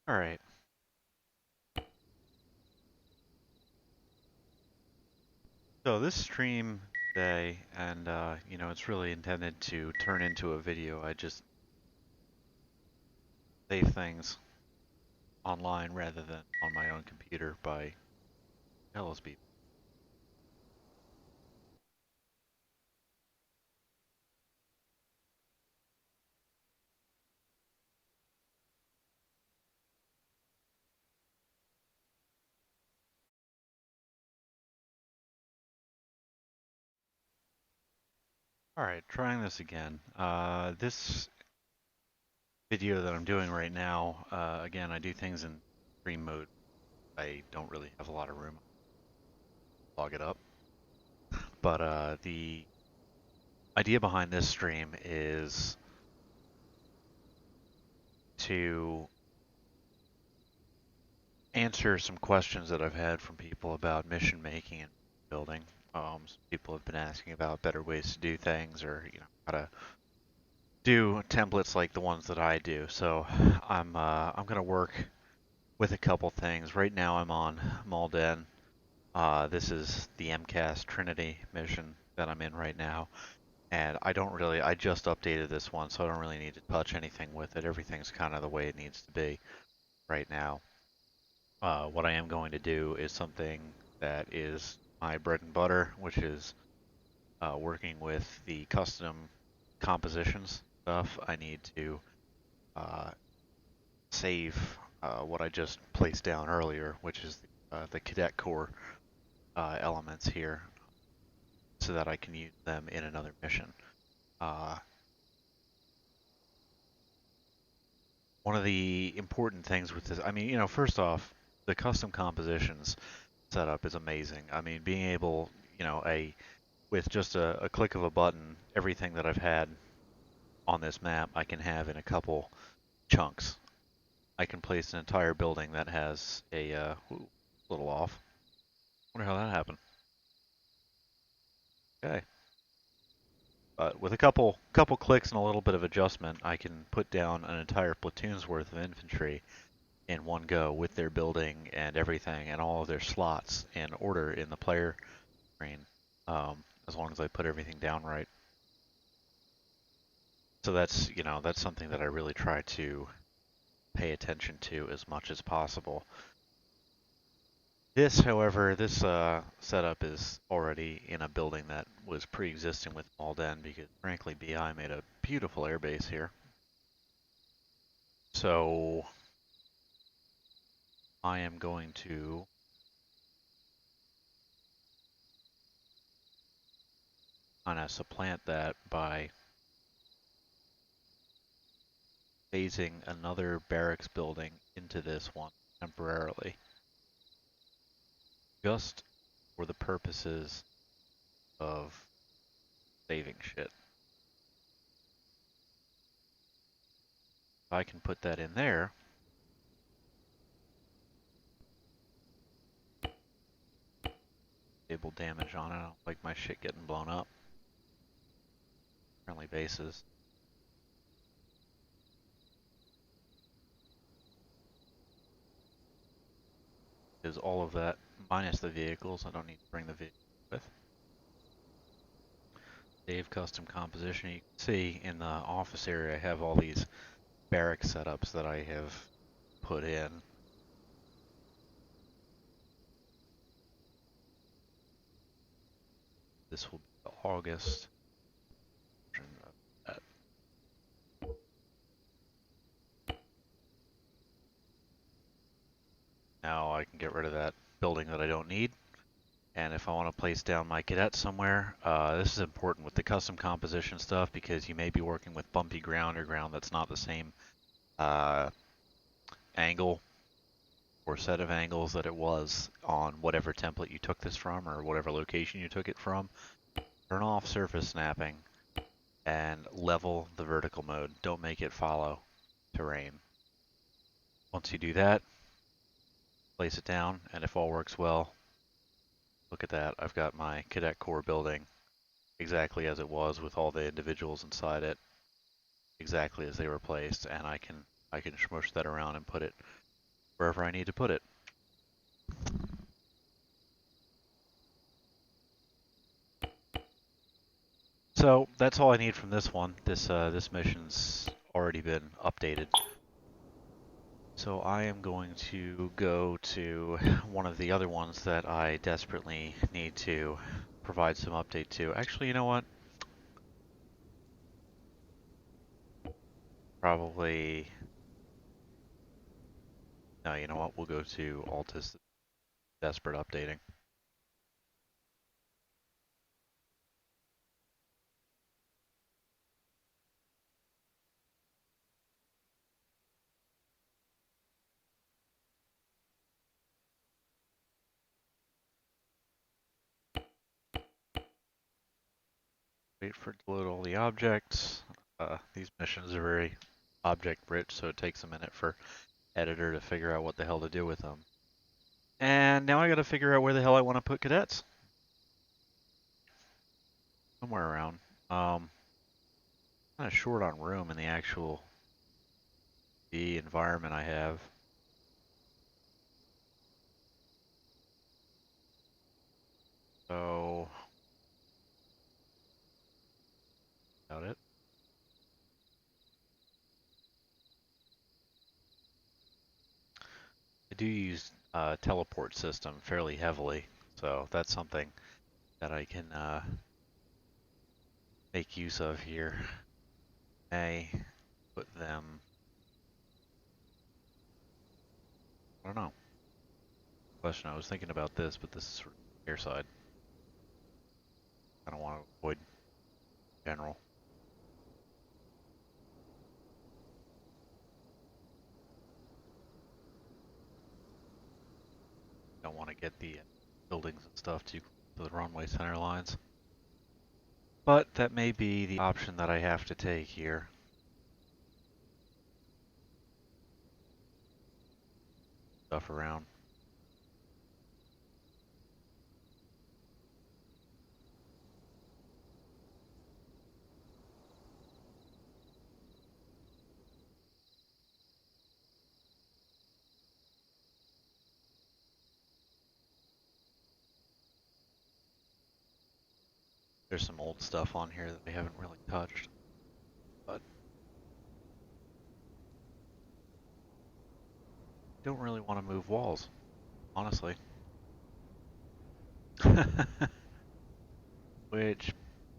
All right. So this stream today, and it's really intended to turn into a video. I just save things online rather than on my own computer by LSB. All right, trying this again. This video that I'm doing right now, again, I do things in stream mode. I don't really have a lot of room to log it up. But the idea behind this stream is to answer some questions that I've had from people about mission making and building. Some people have been asking about better ways to do things, or how to do templates like the ones that I do. So I'm gonna work with a couple things. Right now I'm on Malden. This is the MCAS Trinity mission that I'm in right now, and I just updated this one, so I don't really need to touch anything with it. Everything's kind of the way it needs to be right now. What I am going to do is something that is my bread and butter, which is working with the custom compositions stuff. I need to uh, save what I just placed down earlier, which is the Cadet Corps elements here, so that I can use them in another mission. Uh, One of the important things with this, I mean, first off, the custom compositions setup is amazing. I mean, being able, with just a click of a button, everything that I've had on this map, I can have in a couple chunks. I can place an entire building that has a little off. Wonder how that happened. Okay. But with a couple clicks and a little bit of adjustment, I can put down an entire platoon's worth of infantry in one go with their building and everything and all of their slots in order in the player screen, as long as I put everything down right. So that's something that I really try to pay attention to as much as possible. This setup is already in a building that was pre-existing with Malden because frankly BI made a beautiful airbase here. So I am going to kind of supplant that by phasing another barracks building into this one temporarily, just for the purposes of saving shit. If I can put that in there, disable damage on it. I don't like my shit getting blown up. Friendly bases. Is all of that minus the vehicles. I don't need to bring the vehicle with. Save custom composition. You can see in the office area I have all these barrack setups that I have put in. This will be August. Now I can get rid of that building that I don't need. And if I want to place down my cadet somewhere, this is important with the custom composition stuff because you may be working with bumpy ground or ground that's not the same angle or set of angles that it was on whatever template you took this from or whatever location you took it from. Turn off surface snapping and level the vertical mode. Don't make it follow terrain. Once you do that, place it down, and if all works well, look at that. I've got my cadet corps building exactly as it was with all the individuals inside it, exactly as they were placed, and I can smush that around and put it wherever I need to put it. So that's all I need from this one. This mission's already been updated. So I am going to go to one of the other ones that I desperately need to provide some update to. Actually, you know what? Probably, no, you know what? We'll go to Altus Desperate Updating. Wait for it to load all the objects. These missions are very object rich, so it takes a minute for editor to figure out what the hell to do with them. And now I gotta figure out where the hell I want to put cadets. Somewhere around. Kind of short on room in the actual environment I have. So, about it. I do use teleport system fairly heavily, so that's something that I can make use of here. I put them, I don't know. Question, I was thinking about this, but this is sort of air side. I don't want to avoid general. Don't want to get the buildings and stuff too close to the runway center lines. But that may be the option that I have to take here. Stuff around. There's some old stuff on here that we haven't really touched, but don't really want to move walls, honestly. Which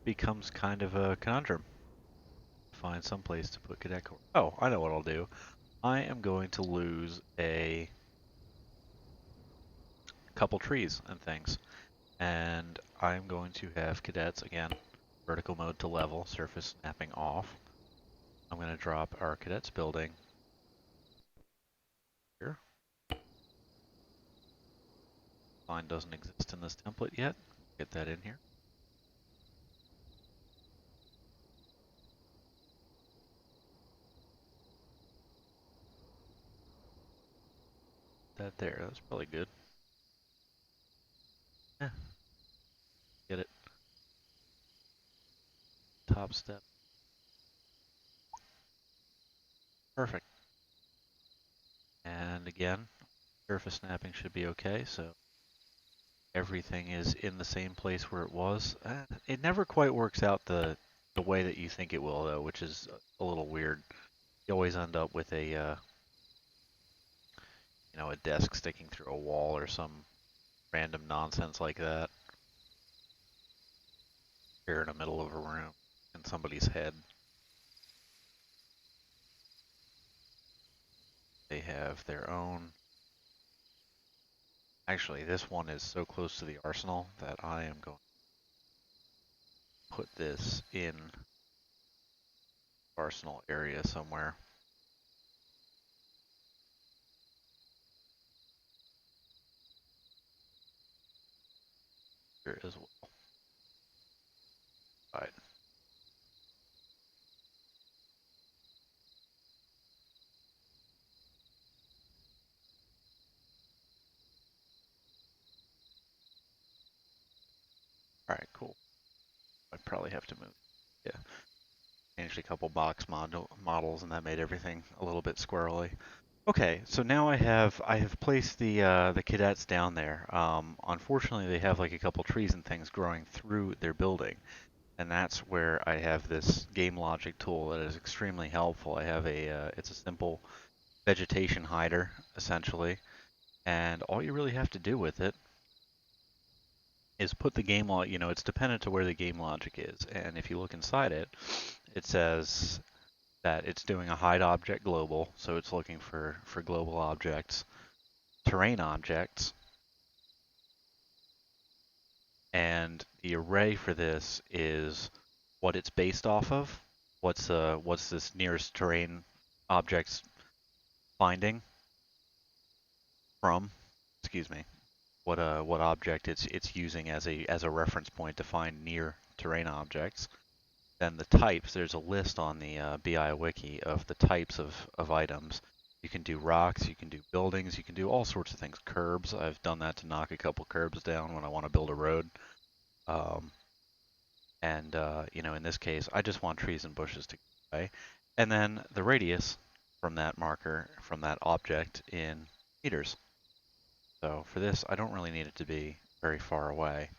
becomes kind of a conundrum. Find some place to put cadet corps. Oh, I know what I'll do. I am going to lose a couple trees and things, and I'm going to have cadets again, vertical mode to level, surface snapping off. I'm going to drop our cadets building here. Line doesn't exist in this template yet. Get that in here. That there, that's probably good. Yeah, get it. Top step. Perfect. And again, surface snapping should be okay, so everything is in the same place where it was. It never quite works out the way that you think it will, though, which is a little weird. You always end up with a a desk sticking through a wall or some random nonsense like that. Here in the middle of a room in somebody's head. They have their own. Actually, this one is so close to the arsenal that I am going to put this in arsenal area somewhere. Here as well. All right. All right, cool. I probably have to move. Yeah. Changed a couple box models and that made everything a little bit squirrely. Okay, so now I have placed the cadets down there. Unfortunately, they have like a couple trees and things growing through their building, and that's where I have this game logic tool that is extremely helpful. I have it's a simple vegetation hider essentially, and all you really have to do with it is put the game log. It's dependent to where the game logic is, and if you look inside it, it says that it's doing a hide object global, so it's looking for global objects, terrain objects, and the array for this is what it's based off of. What's this nearest terrain objects finding from? Excuse me. What object it's using as a reference point to find near terrain objects. Then the types. There's a list on the BI wiki of the types of items. You can do rocks, you can do buildings, you can do all sorts of things. Curbs. I've done that to knock a couple curbs down when I want to build a road. Um, And, in this case, I just want trees and bushes to go away. And then the radius from that marker, from that object in meters. So for this, I don't really need it to be very far away.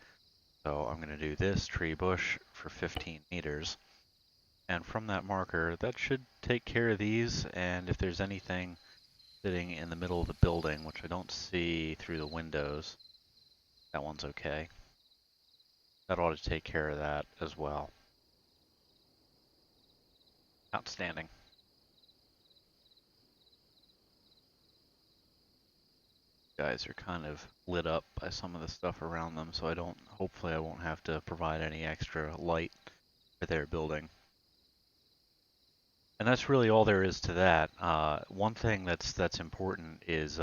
So I'm going to do this tree bush for 15 meters. And from that marker, that should take care of these. And if there's anything sitting in the middle of the building, which I don't see through the windows, that one's okay. That ought to take care of that as well. Outstanding. Guys are kind of lit up by some of the stuff around them, so hopefully I won't have to provide any extra light for their building. And that's really all there is to that. One thing that's important is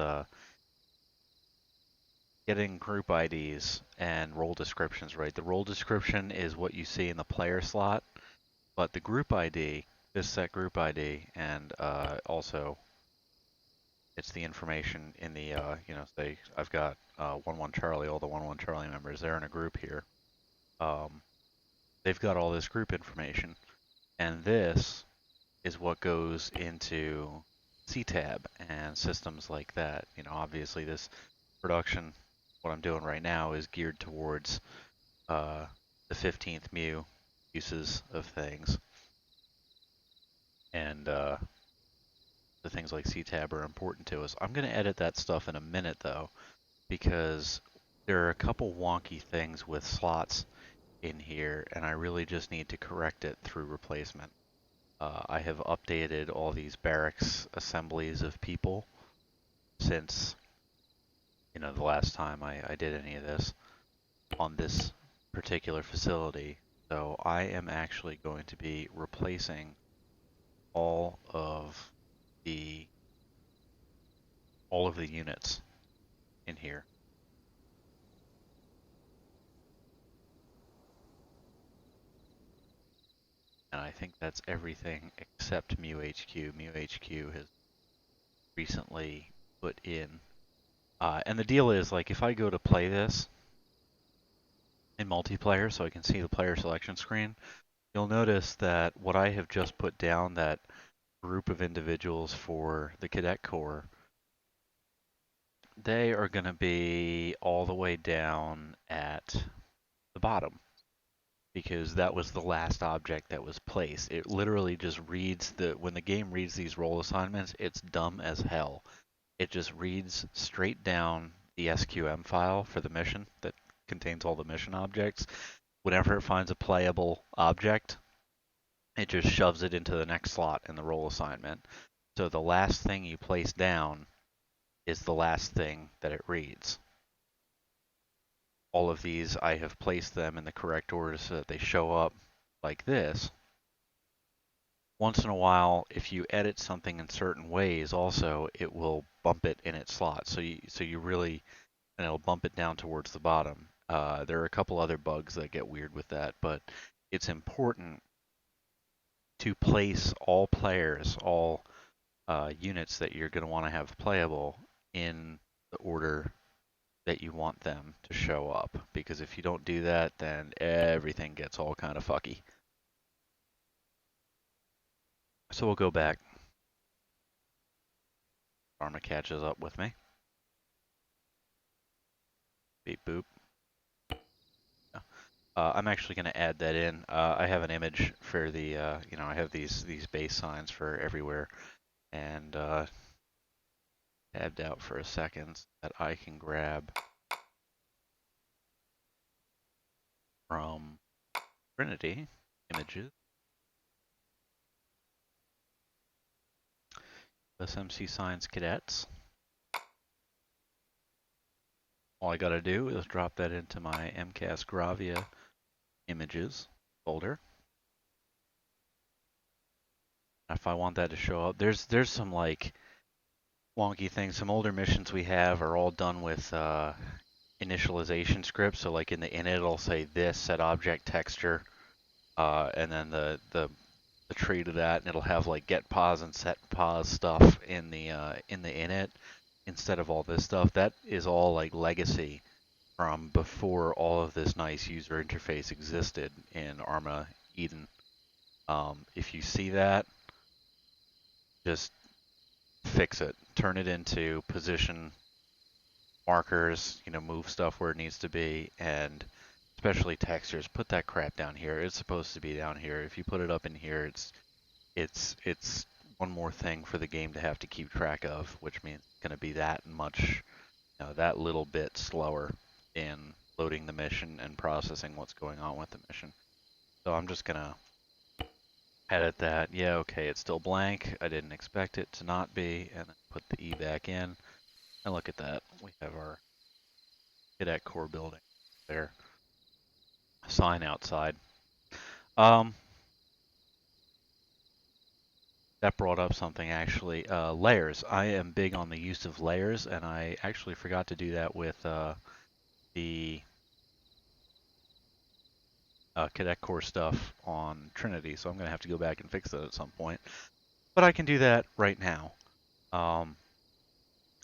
getting group IDs and role descriptions right. The role description is what you see in the player slot, but the group ID, this set group ID, and also it's the information in the, say I've got 1-1 Charlie, all the 1-1 Charlie members, they're in a group here. Um, they've got all this group information, and this is what goes into CTAB and systems like that. Obviously this production, what I'm doing right now, is geared towards the 15th MEU uses of things, and the things like CTAB are important to us. I'm going to edit that stuff in a minute, though, because there are a couple wonky things with slots in here, and I really just need to correct it through replacement. I have updated all these barracks assemblies of people since, the last time I did any of this on this particular facility. So I am actually going to be replacing all of the all of the units in here. And I think that's everything except MEU HQ. MEU HQ has recently put in. And the deal is, like, if I go to play this in multiplayer so I can see the player selection screen, you'll notice that what I have just put down, that group of individuals for the Cadet Corps, they are going to be all the way down at the bottom because that was the last object that was placed. It literally just reads when the game reads these role assignments, it's dumb as hell. It just reads straight down the SQM file for the mission that contains all the mission objects. Whenever it finds a playable object, it just shoves it into the next slot in the role assignment. So the last thing you place down is the last thing that it reads. All of these, I have placed them in the correct order so that they show up like this. Once in a while, if you edit something in certain ways, also it will bump it in its slot. So you really, and it'll bump it down towards the bottom. There are a couple other bugs that get weird with that, but it's important to place all players, all units that you're going to want to have playable in the order that you want them to show up. Because if you don't do that, then everything gets all kind of fucky. So we'll go back. Arma catches up with me. Beep boop. I'm actually going to add that in. I have an image for the, I have these base signs for everywhere, and tabbed out for a second that I can grab from Trinity images. SMC Science Cadets. All I got to do is drop that into my MCAS Gravia images folder. If I want that to show up, there's some like wonky things. Some older missions we have are all done with initialization scripts. So like in the init, it'll say this set object texture, and then the tree to that, and it'll have like get pause and set pause stuff in the init instead of all this stuff. That is all like legacy from before all of this nice user interface existed in Arma Eden. If you see that, just fix it. Turn it into position markers, move stuff where it needs to be, and especially textures, put that crap down here. It's supposed to be down here. If you put it up in here, it's one more thing for the game to have to keep track of, which means it's going to be that much, that little bit slower in loading the mission and processing what's going on with the mission. So I'm just going to edit that. Yeah, okay, it's still blank. I didn't expect it to not be, and then put the E back in. And look at that. We have our cadet core building there. Sign outside. That brought up something actually. Layers. I am big on the use of layers, and I actually forgot to do that with the cadet core stuff on Trinity, so I'm going to have to go back and fix that at some point. But I can do that right now.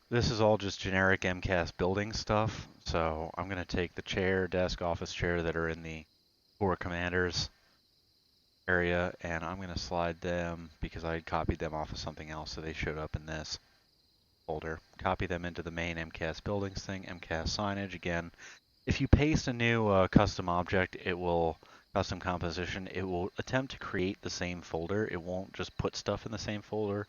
This is all just generic MCAS building stuff, so I'm going to take the chair, desk, office chair that are in the core commanders area, and I'm going to slide them because I had copied them off of something else, so they showed up in this folder. Copy them into the main MCAS buildings thing, MCAS signage. Again, if you paste a new custom object, custom composition, it will attempt to create the same folder. It won't just put stuff in the same folder.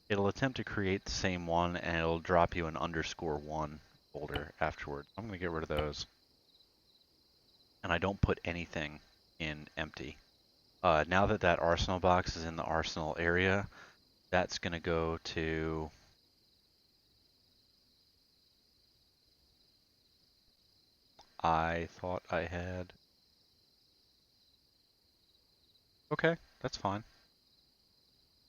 It'll attempt to create the same one, and it'll drop you an _1 folder afterward. I'm going to get rid of those. And I don't put anything in empty. Now that arsenal box is in the arsenal area, that's going to go to I thought I had. Okay, that's fine.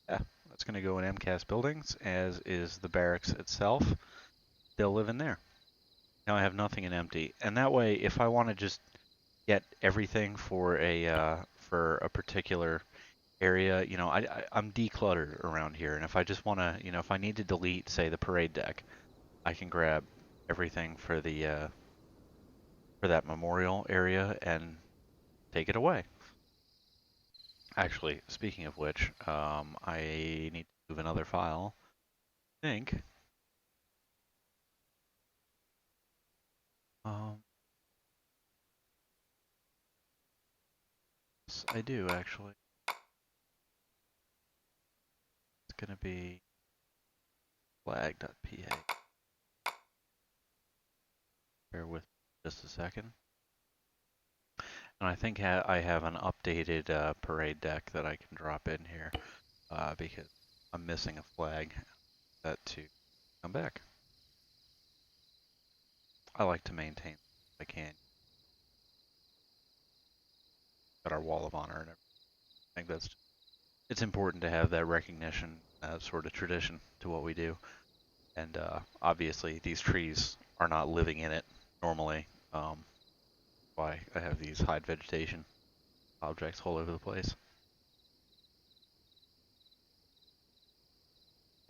Yeah, that's going to go in MCAS buildings, as is the barracks itself. They'll live in there. Now I have nothing in empty, and that way, if I want to just get everything for a particular area, I'm decluttered around here, and if I just want to, if I need to delete, say, the parade deck, I can grab everything for the for that memorial area and take it away. Actually, speaking of which, I need to move another file. I think. Yes, I do actually. It's gonna be flag.pa. Bear with me just a second. And I think I have an updated parade deck that I can drop in here because I'm missing a flag that to come back. I like to maintain if I can. Got our wall of honor and everything. I think it's important to have that recognition, sort of tradition to what we do. And obviously these trees are not living in it normally. Why I have these hide vegetation objects all over the place.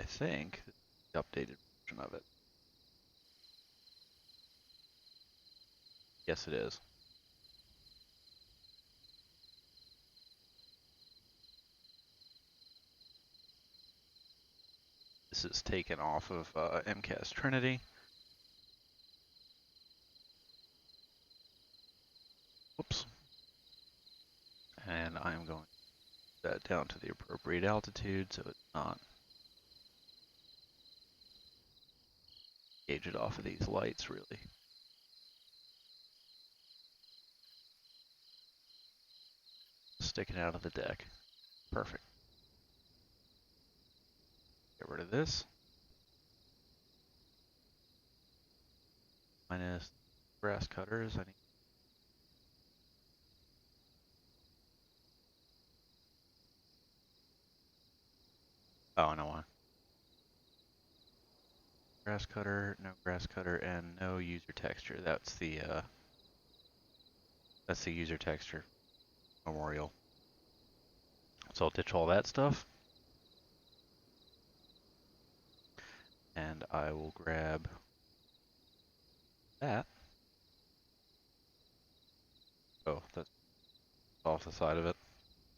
I think the updated version of it. Yes, it is. this is taken off of MCAS Trinity. Whoops. And I'm going to put that down to the appropriate altitude so it's not gauge it off of these lights really. Sticking out of the deck. Perfect. Get rid of this. Minus grass cutters. I need. Oh, no one. Grass cutter, no grass cutter, and no user texture. That's the user texture memorial. So I'll ditch all that stuff. And I will grab that. Oh, that's off the side of it.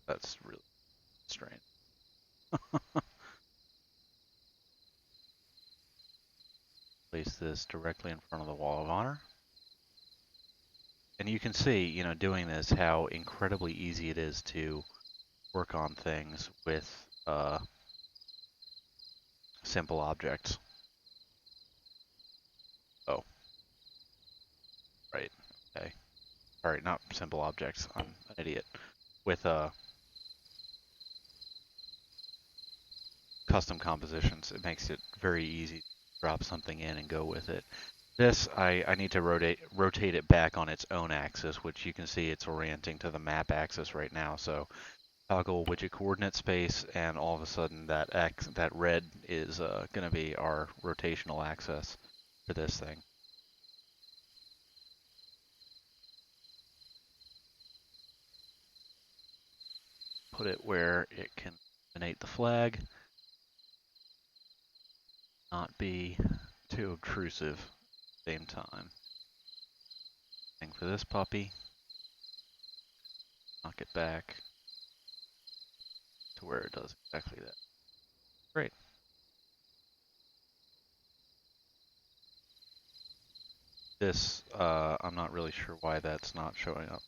That's really strange. Place this directly in front of the wall of honor. And you can see, you know, doing this, how incredibly easy it is to work on things with simple objects. Oh. Right. Okay. Alright, not simple objects. I'm an idiot. With custom compositions, it makes it very easy to drop something in and go with it. This, I need to rotate it back on its own axis, which you can see it's orienting to the map axis right now. So toggle widget coordinate space, and all of a sudden that red is going to be our rotational axis for this thing. Put it where it can eliminate the flag, not be too obtrusive at the same time. Thing for this puppy. Knock it back to where it does exactly that. Great. This, I'm not really sure why that's not showing up.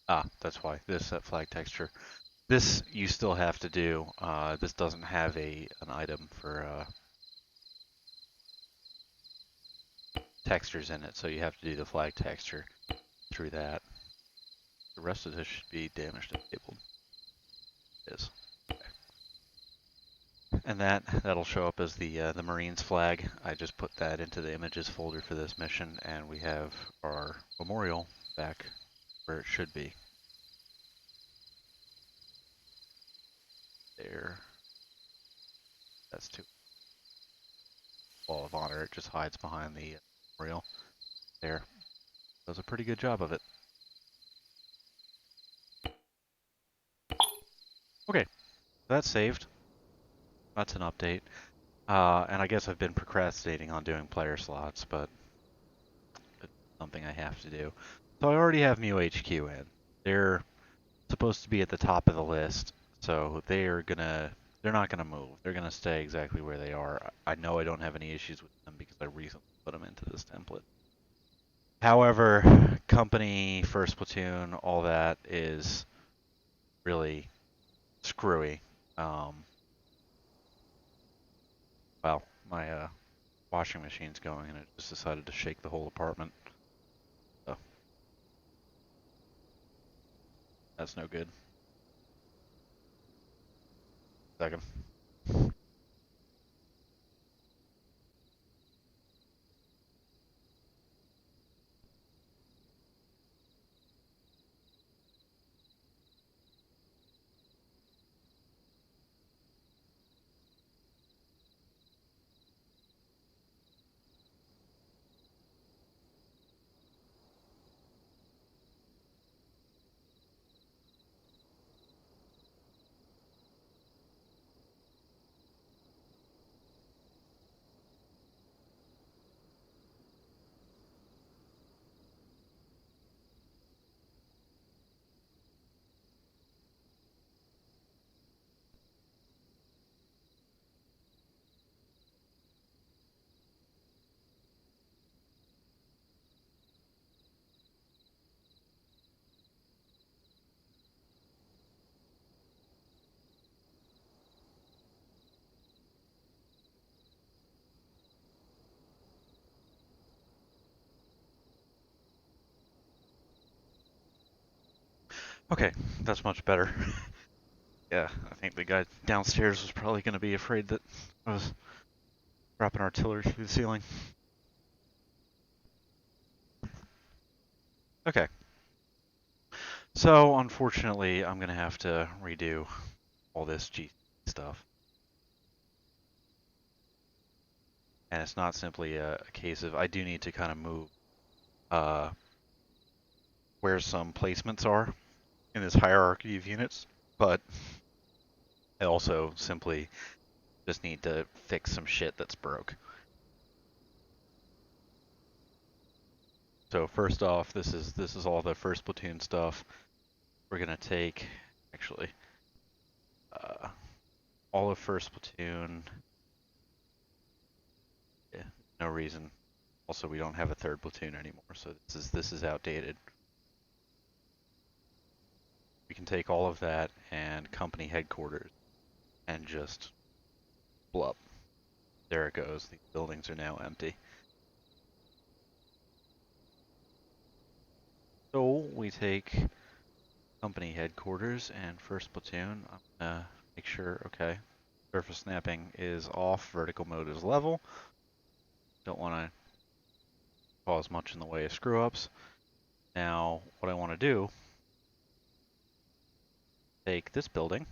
Ah, that's why. This set flag texture. This you still have to do. This doesn't have an item for textures in it, so you have to do the flag texture through that. The rest of this should be damaged enabled. It is. Okay. And that'll show up as the Marines flag. I just put that into the images folder for this mission, and we have our memorial back where it should be. There. That's too. Wall of honor. It just hides behind the memorial. There. Does a pretty good job of it. Okay, that's saved. That's an update. And I guess I've been procrastinating on doing player slots, but it's something I have to do. So I already have MEU HQ in. They're supposed to be at the top of the list, so they're not gonna move. They're gonna stay exactly where they are. I know I don't have any issues with them because I recently put them into this template. However, company, first platoon, all that is really screwy. Well, my washing machine's going and it just decided to shake the whole apartment. So that's no good. Second. Okay, that's much better. Yeah, I think the guy downstairs was probably going to be afraid that I was dropping artillery through the ceiling. Okay, so unfortunately, I'm going to have to redo all this G stuff. And it's not simply a case of I do need to kind of move uh, where some placements are in this hierarchy of units, but I also simply just need to fix some shit that's broke. So first off, this is all the first platoon stuff. We're gonna take actually uh, all of first platoon. Yeah, no reason. Also, we don't have a third platoon anymore, so this is outdated. We can take all of that and company headquarters and just blub. There it goes. These buildings are now empty. So we take company headquarters and first platoon. I'm gonna make sure, okay, surface snapping is off, vertical mode is level. Don't want to cause much in the way of screw ups. Now, what I want to do, take this building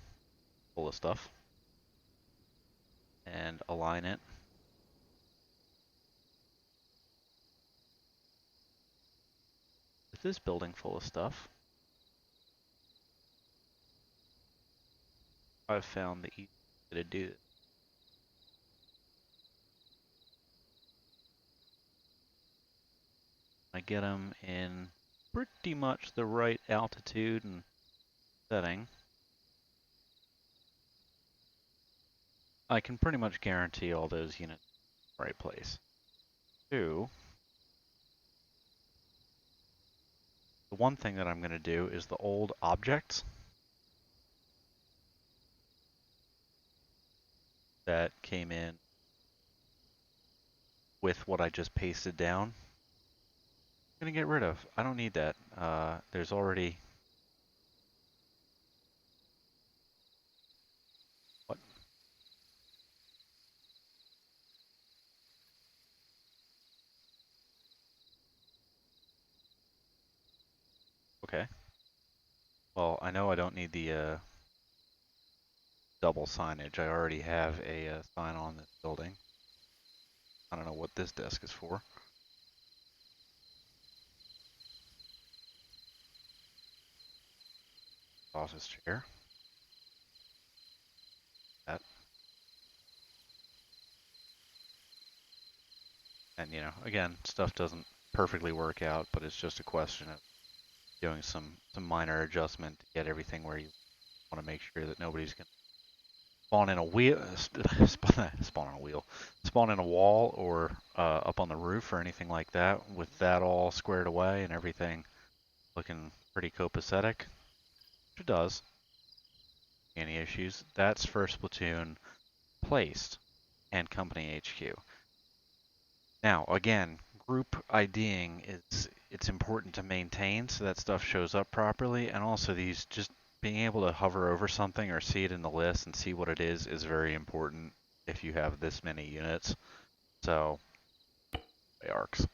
full of stuff and align it with this building full of stuff. I've found the easiest way to do it. I get them in pretty much the right altitude and setting. I can pretty much guarantee all those units in the right place. Two, the one thing that I'm going to do is the old objects that came in with what I just pasted down. I'm going to get rid of. I don't need that. There's already... What? Okay. Well, I know I don't need the double signage. I already have a sign on this building. I don't know what this desk is for. Office chair. That. And, you know, again, stuff doesn't perfectly work out, but it's just a question of doing some minor adjustment to get everything where you want to make sure that nobody's going to spawn in a wheel, spawn in a wheel, spawn in a wall or up on the roof or anything like that. With that all squared away and everything looking pretty copacetic, which it does. Any issues? That's first platoon placed and company HQ. Now, again, group IDing it's important to maintain so that stuff shows up properly, and also these just being able to hover over something or see it in the list and see what it is very important if you have this many units. So, arcs.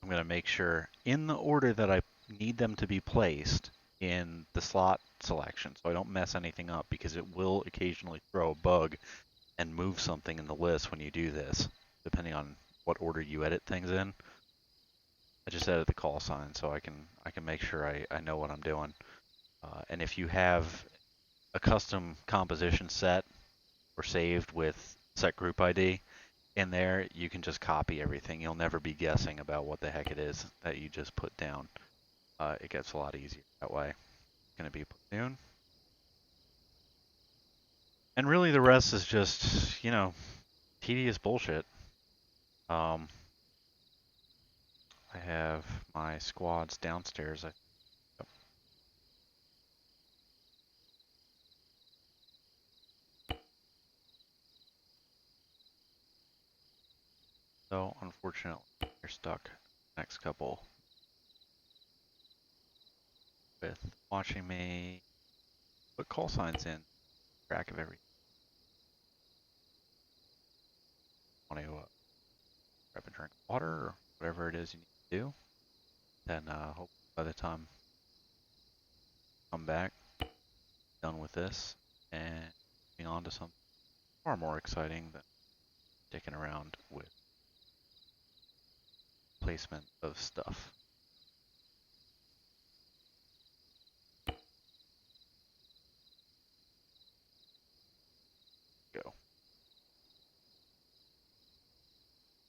I'm going to make sure in the order that I need them to be placed in the slot selection so I don't mess anything up, because it will occasionally throw a bug and move something in the list when you do this, depending on what order you edit things in. I just added the call sign so I can make sure I know what I'm doing. And if you have a custom composition set or saved with set group ID in there, you can just copy everything. You'll never be guessing about what the heck it is that you just put down. It gets a lot easier that way. It's going to be platoon. And really the rest is just, you know, tedious bullshit. I have my squads downstairs. So unfortunately, you're stuck next couple. with watching me put call signs in, track of everything. Want to grab a drink of water or whatever it is you need to do. Then hope by the time I come back, done with this, and moving on to something far more exciting than sticking around with placement of stuff. Go.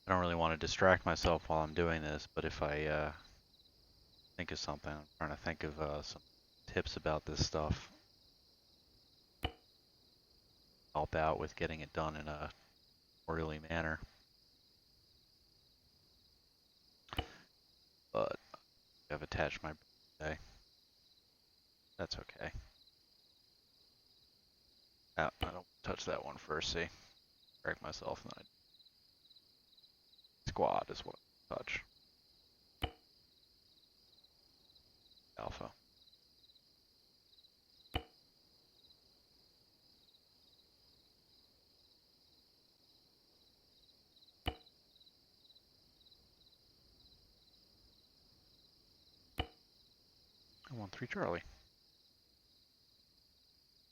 I don't really want to distract myself while I'm doing this, but if I think of something, I'm trying to think of some tips about this stuff. Help out with getting it done in a orderly manner. But I've attached my birthday. That's okay. I don't touch that one first, see? Correct myself, and then squad is what I touch. Alpha. I want 3 Charlie.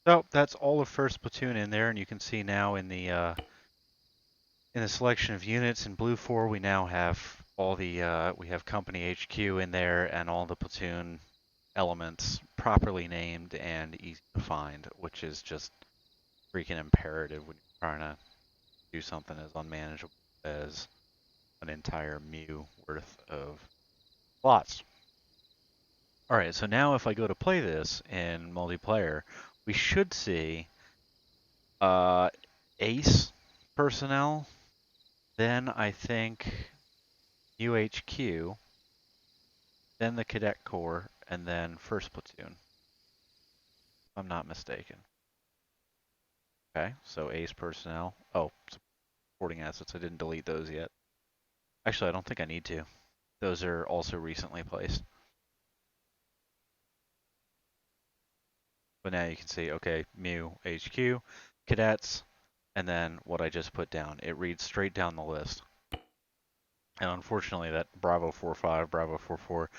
So that's all of first platoon in there, and you can see now in the selection of units in blue 4, we now have all the we have company HQ in there and all the platoon elements properly named and easy to find, which is just freaking imperative when you're trying to do something as unmanageable as an entire MEU worth of slots. All right, so now if I go to play this in multiplayer, we should see ACE personnel, then I think UHQ, then the Cadet Corps, and then First Platoon, if I'm not mistaken. Okay, so ACE personnel. Oh, supporting assets, I didn't delete those yet. Actually, I don't think I need to. Those are also recently placed. But now you can see, okay, MEU, HQ, cadets, and then what I just put down. It reads straight down the list. And unfortunately, that Bravo 45, Bravo 44,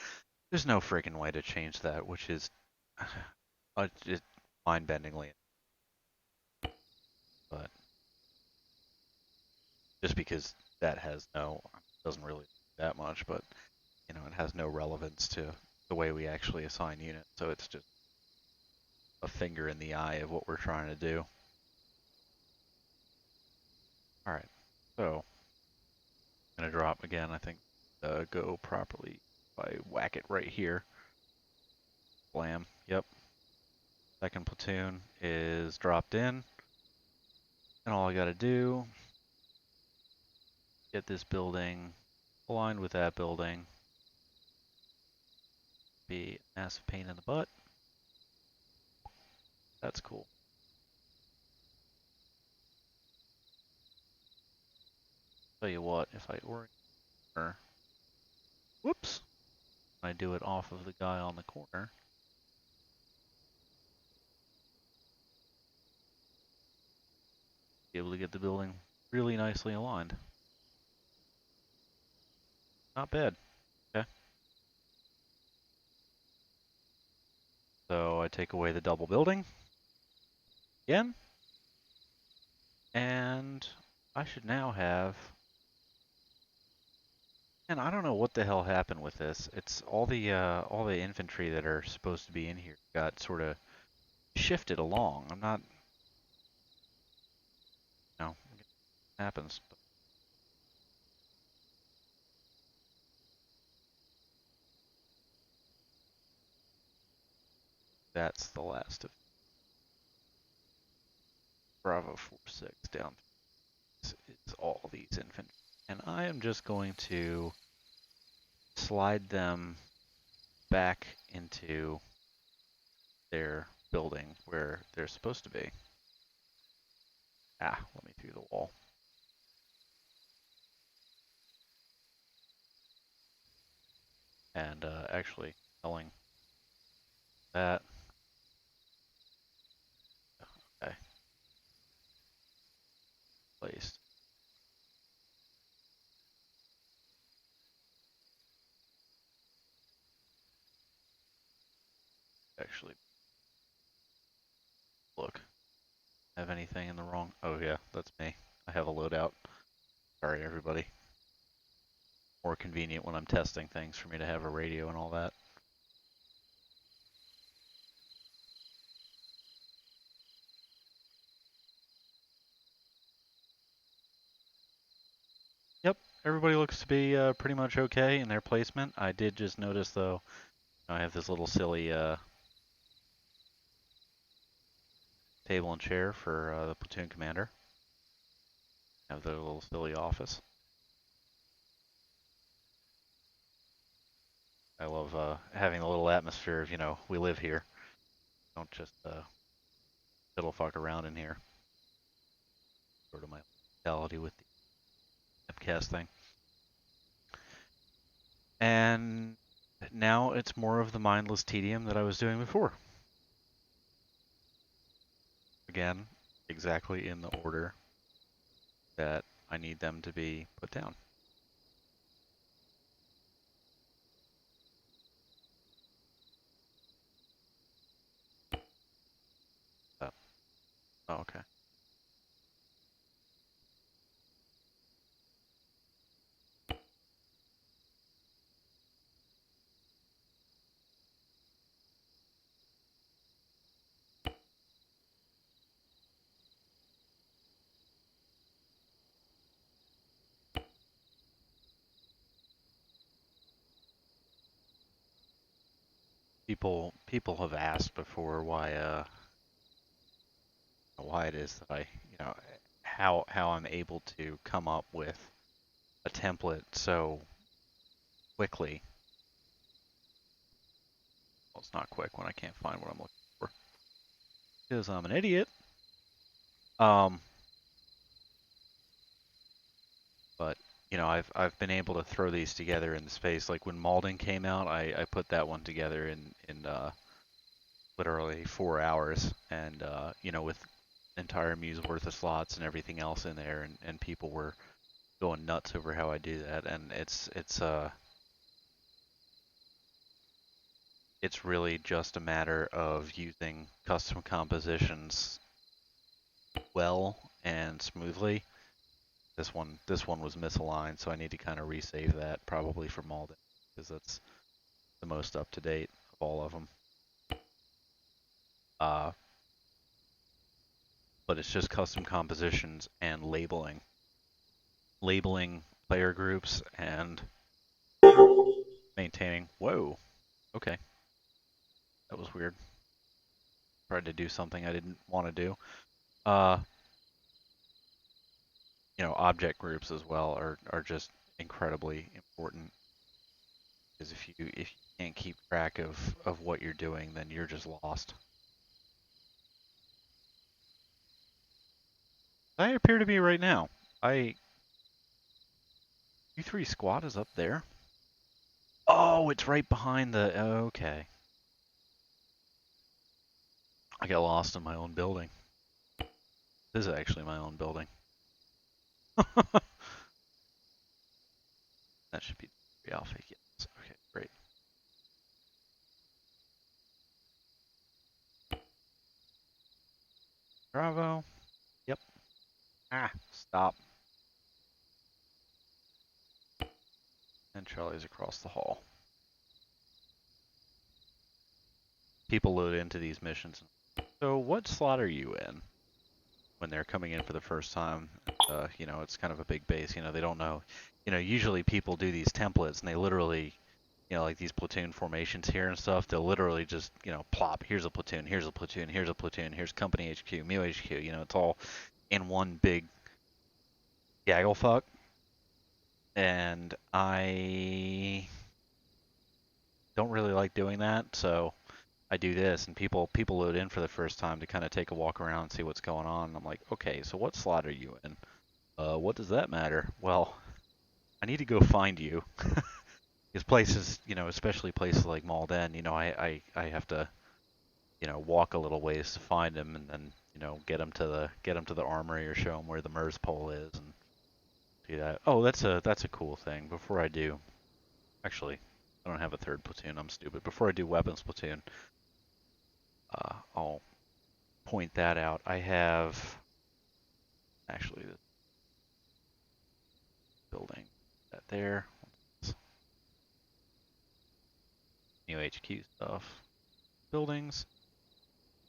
there's no freaking way to change that, which is just mind-bendingly. But just because that has doesn't really do that much, but you know, it has no relevance to the way we actually assign units. So it's just a finger in the eye of what we're trying to do. All right, so I'm gonna drop again. I think go properly if I whack it right here. Blam. Yep. Second platoon is dropped in, and all I gotta do get this building aligned with that building. Be a massive pain in the butt. That's cool. Tell you what, if I orient, whoops, I do it off of the guy on the corner. Be able to get the building really nicely aligned. Not bad. Okay. So I take away the double building again, and I should now have. And I don't know what the hell happened with this. It's all the infantry that are supposed to be in here got sort of shifted along. I'm not, you know, it happens. That's the last of Bravo 46 down. It's all these infantry, and I am just going to slide them back into their building where they're supposed to be. Ah, let me through the wall. And actually telling that. Okay, placed. Actually, look. Have anything in the wrong? Oh yeah, that's me. I have a loadout. Sorry, everybody. More convenient when I'm testing things for me to have a radio and all that. Yep, everybody looks to be pretty much okay in their placement. I did just notice, though, I have this little silly table and chair for the platoon commander. I have their little silly office. I love having a little atmosphere of, we live here. Don't just fiddle fuck around in here. Sort of my mentality with the webcast thing. And now it's more of the mindless tedium that I was doing before. Again, exactly in the order that I need them to be put down. Oh, okay. People have asked before why it is that I, how I'm able to come up with a template so quickly. Well, it's not quick when I can't find what I'm looking for. Because I'm an idiot. But I've been able to throw these together in the space. Like when Malden came out, I put that one together in literally 4 hours, and with entire MEU's worth of slots and everything else in there, and people were going nuts over how I do that, and it's really just a matter of using custom compositions well and smoothly. This one was misaligned, so I need to kind of resave that probably for Malden, because that's the most up to date of all of them. But it's just custom compositions and labeling player groups and maintaining. Whoa, okay, that was weird. Tried to do something I didn't want to do. Object groups as well are just incredibly important, because if you can't keep track of what you're doing, then you're just lost. I appear to be right now. U3 squad is up there. Oh, it's right behind the. Okay. I got lost in my own building. This is actually my own building. That should be Alpha. Yes. Okay, great. Bravo. Yep. Ah, stop. And Charlie's across the hall. People load into these missions. So what slot are you in when they're coming in for the first time? It's kind of a big base. They don't know. Usually people do these templates and they literally, like these platoon formations here and stuff, they'll literally just, plop, here's a platoon, here's a platoon, here's a platoon, here's company HQ, MEU HQ, it's all in one big gaggle fuck. And I don't really like doing that, so I do this, and people load in for the first time to kind of take a walk around and see what's going on. And I'm like, okay, so what slot are you in? What does that matter? Well, I need to go find you. Because places, especially places like Malden, I have to walk a little ways to find them, and then get them to the armory or show them where the MERS pole is and do that. Oh, that's a cool thing. Before I do, actually, I don't have a third platoon. I'm stupid. Before I do weapons platoon, I'll point that out. I have actually this building that there. New HQ stuff, buildings,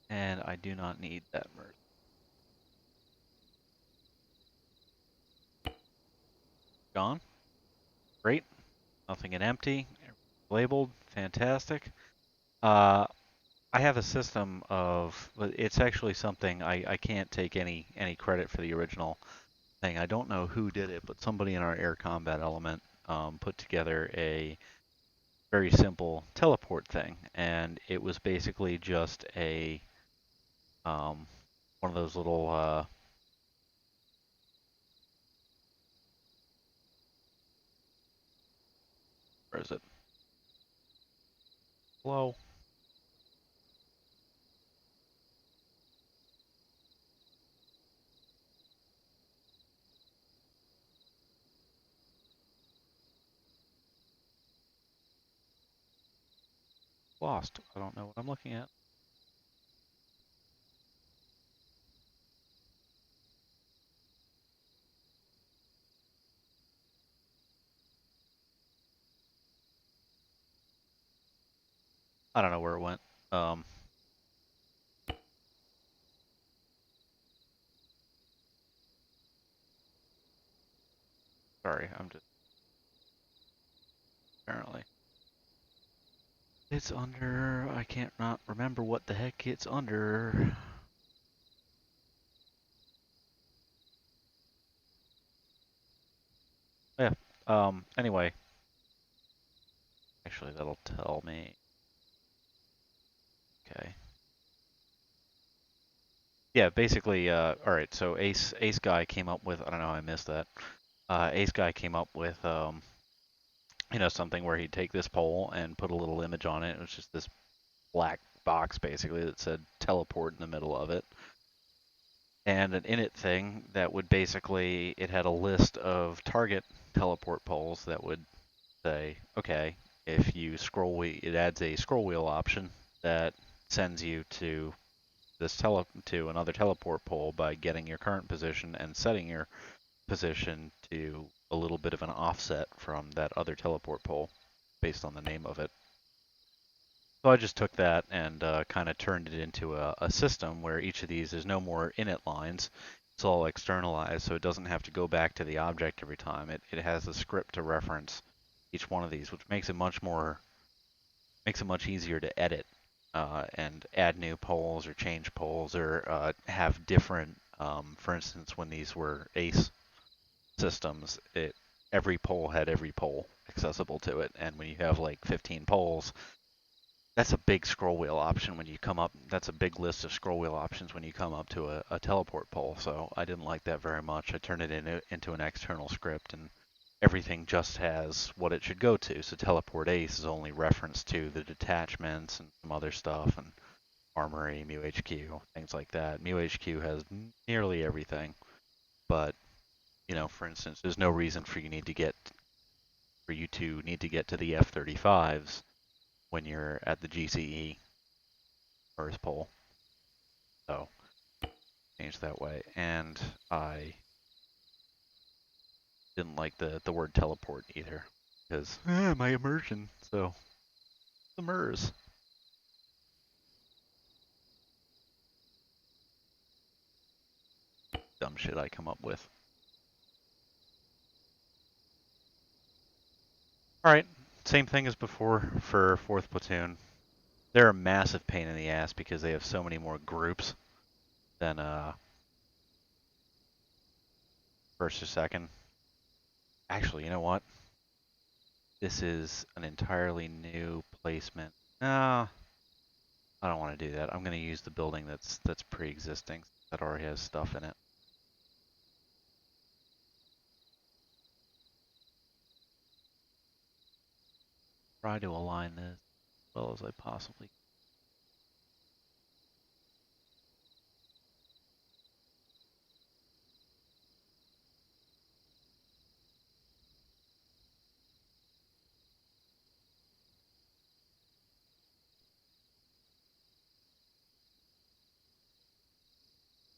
and I do not need that MERS. Gone. Great. Nothing in empty. Labeled. Fantastic. I have a system of, it's actually something I can't take any credit for the original thing. I don't know who did it, but somebody in our air combat element put together a very simple teleport thing, and it was basically just a one of those little where is it? Hello. Lost. I don't know what I'm looking at. I don't know where it went. Sorry, I'm just apparently. It's under, I can't not remember what the heck it's under. Yeah, anyway. Actually, that'll tell me. Okay. Yeah, basically, alright, so Ace Guy came up with, I don't know how I missed that. Ace Guy came up with, something where he'd take this pole and put a little image on it. It was just this black box, basically, that said teleport in the middle of it. And an init thing that would basically, it had a list of target teleport poles that would say, okay, if you scroll wheel, it adds a scroll wheel option that sends you to to another teleport pole by getting your current position and setting your position to a little bit of an offset from that other teleport pole based on the name of it. So I just took that and kind of turned it into a system where each of these, there's no more init lines. It's all externalized, so it doesn't have to go back to the object every time. It has a script to reference each one of these, which makes it much easier to edit and add new polls or change polls or have different. For instance, when these were ACE systems, every poll had every poll accessible to it, and when you have like 15 polls, that's a big scroll wheel option when you come up. That's a big list of scroll wheel options when you come up to a teleport poll. So I didn't like that very much. I turned it into an external script, and everything just has what it should go to. So teleport ace is only reference to the detachments and some other stuff, and armory, MEU HQ, things like that. MEU HQ has nearly everything, but for instance, there's no reason for you to need to get to the F-35s when you're at the GCE first pole. So change that way. And I didn't like the word teleport either because my immersion. So the MERS. Dumb shit I come up with. All right, same thing as before for 4th Platoon. They're a massive pain in the ass because they have so many more groups than 1st or 2nd. Actually, you know what? This is an entirely new placement. No, I don't want to do that. I'm going to use the building that's pre-existing, that already has stuff in it. Try to align this as well as I possibly can.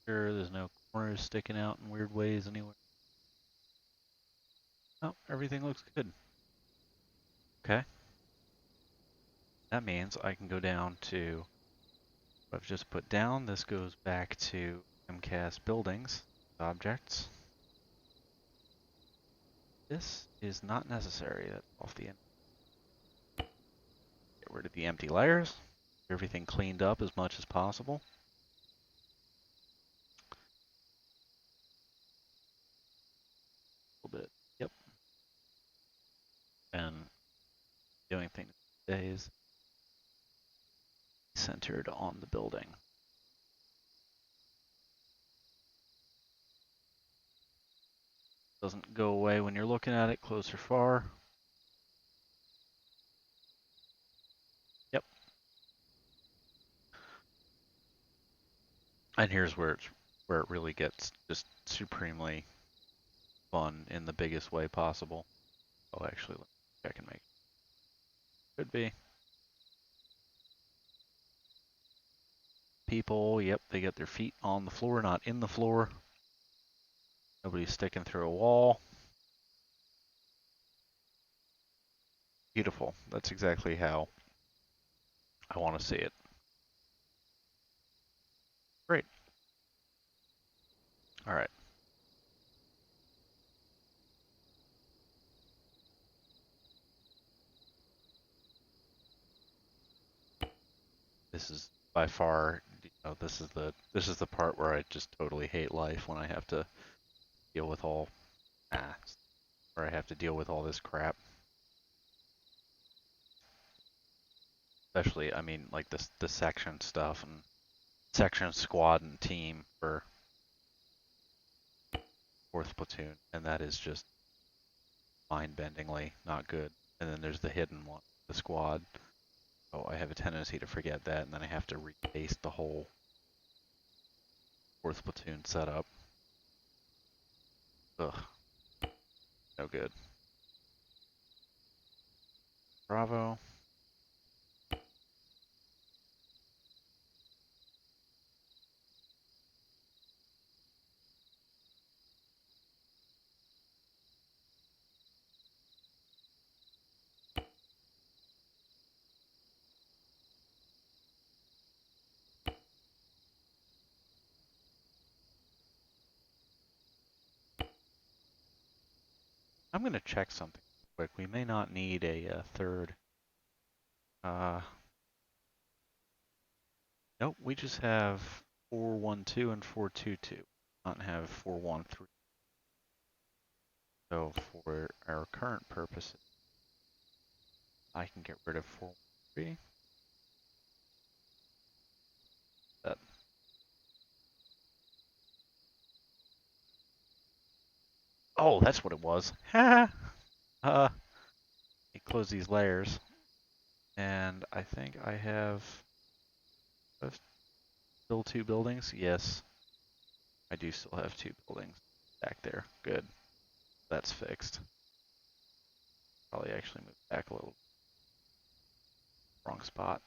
sure there's no corners sticking out in weird ways anywhere. Oh, everything looks good. Okay. That means I can go down to what I've just put down. This goes back to MCAS buildings, objects. This is not necessary. That's off the end. Get rid of the empty layers. Get everything cleaned up as much as possible. A little bit. Yep. And doing things today is centered on the building. Doesn't go away when you're looking at it close or far. Yep. And here's where it really gets just supremely fun in the biggest way possible. Oh, actually, let me check and make. Could be. People, yep, they get their feet on the floor, not in the floor. Nobody's sticking through a wall. Beautiful. That's exactly how I want to see it. Great. All right. This is by far, this is the part where I just totally hate life when I have to deal with all, where I have to deal with all this crap. Especially, I mean, like the section stuff and section, squad, and team for 4th platoon, and that is just mind-bendingly not good. And then there's the hidden one, the squad. Oh, I have a tendency to forget that, and then I have to repaste the whole 4th platoon setup. Ugh, no good. Bravo. I'm going to check something quick. We may not need a third. Nope, we just have 412 and 422. Not have 413. So for our current purposes, I can get rid of 413. That. Oh, that's what it was. Ha! Close these layers. And I think I have still 2 buildings. Yes, I do still have 2 buildings back there. Good. That's fixed. Probably actually move back a little. Wrong spot.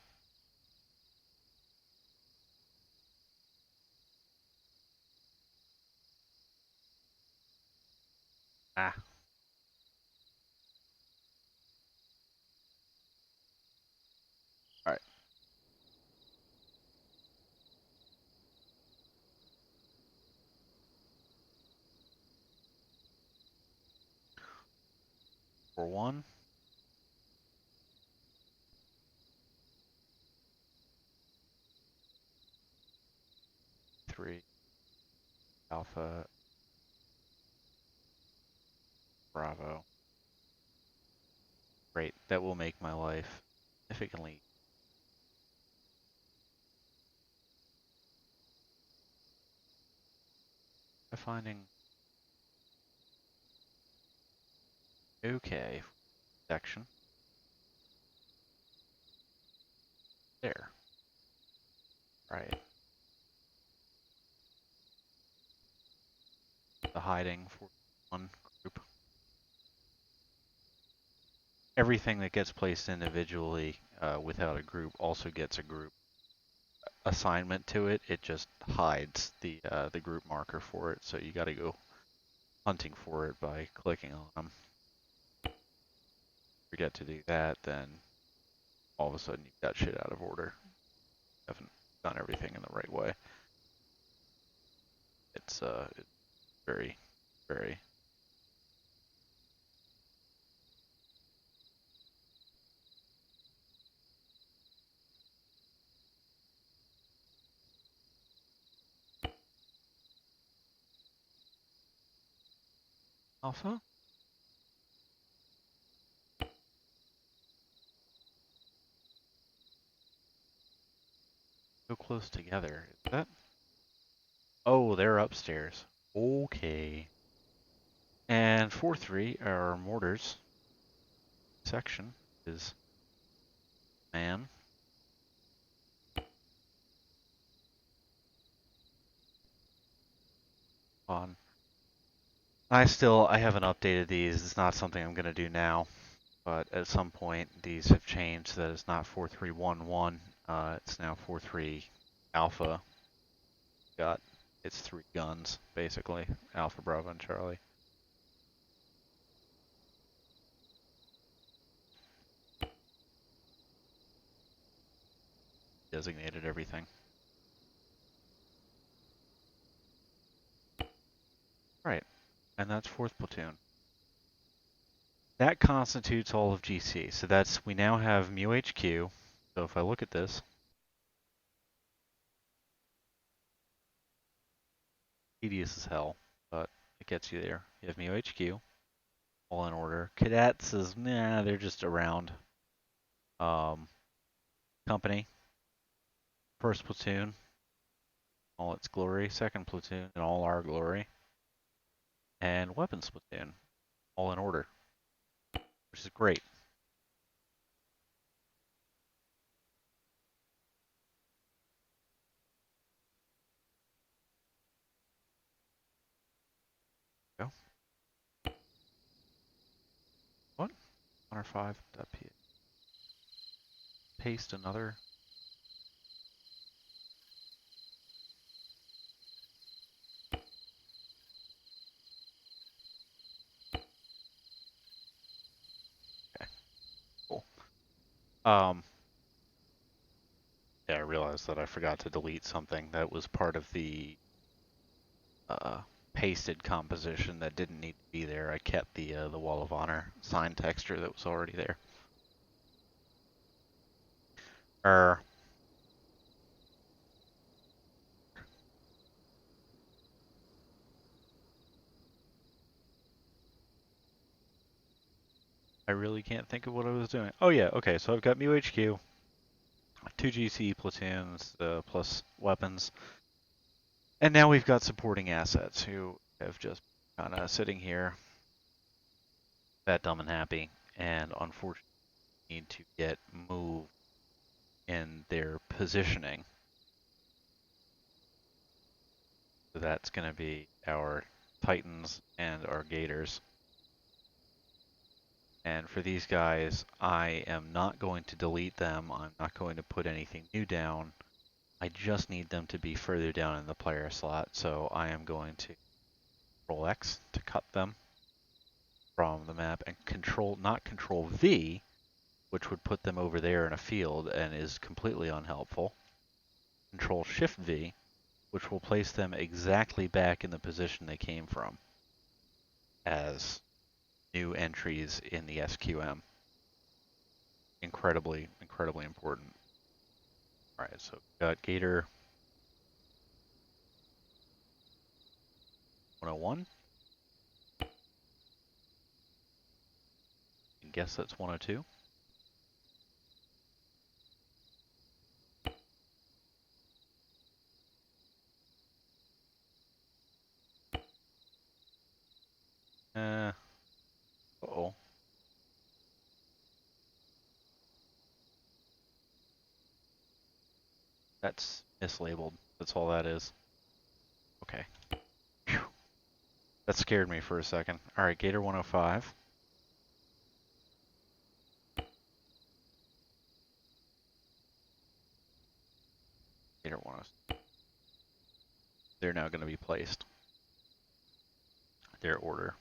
Ah. All right. For 1. 3. Alpha. Bravo. Great. That will make my life significantly. Finding. Okay. Section. There. Right. The hiding for 1 group. Everything that gets placed individually without a group also gets a group assignment to it, it just hides the group marker for it. So you got to go hunting for it by clicking on them. Forget to do that, then all of a sudden you've got shit out of order. You haven't done everything in the right way. It's very, very. Alpha? So close together. Is that? Oh, they're upstairs. Okay. And 4-3, our mortars section is man. On. I haven't updated these. It's not something I'm going to do now, but at some point these have changed so that it's not 4311. It's now 43 Alpha. It's 3 guns, basically. Alpha, Bravo, and Charlie. Designated everything. Right, and that's 4th Platoon. That constitutes all of GC. So we now have MEU HQ. So if I look at this, tedious as hell, but it gets you there. You have MEU HQ, all in order. Cadets is, nah, they're just around. Company, 1st Platoon, all its glory. 2nd Platoon, in all our glory. And Weapons Platoon, all in order, which is great. Go. What? 105.p. Paste another. Okay, cool. Yeah, I realized that I forgot to delete something that was part of the pasted composition that didn't need to be there. I kept the Wall of Honor sign texture that was already there. I really can't think of what I was doing. Oh yeah, okay, so I've got MEU HQ, 2 GC platoons plus weapons, and now we've got supporting assets who have just kind of sitting here, fat, dumb, and happy, and unfortunately need to get moved in their positioning. So that's going to be our Titans and our Gators. And for these guys, I am not going to delete them. I'm not going to put anything new down. I just need them to be further down in the player slot. So I am going to Control X to cut them from the map and not Control V, which would put them over there in a field and is completely unhelpful. Control Shift V, which will place them exactly back in the position they came from as new entries in the SQM. Incredibly, incredibly important. All right, so we've got Gator 101. I guess that's 102. Uh-oh. That's mislabeled. That's all that is. Okay. Whew. That scared me for a second. All right, Gator 105. Gator They don't want us. They're now going to be placed. Their order.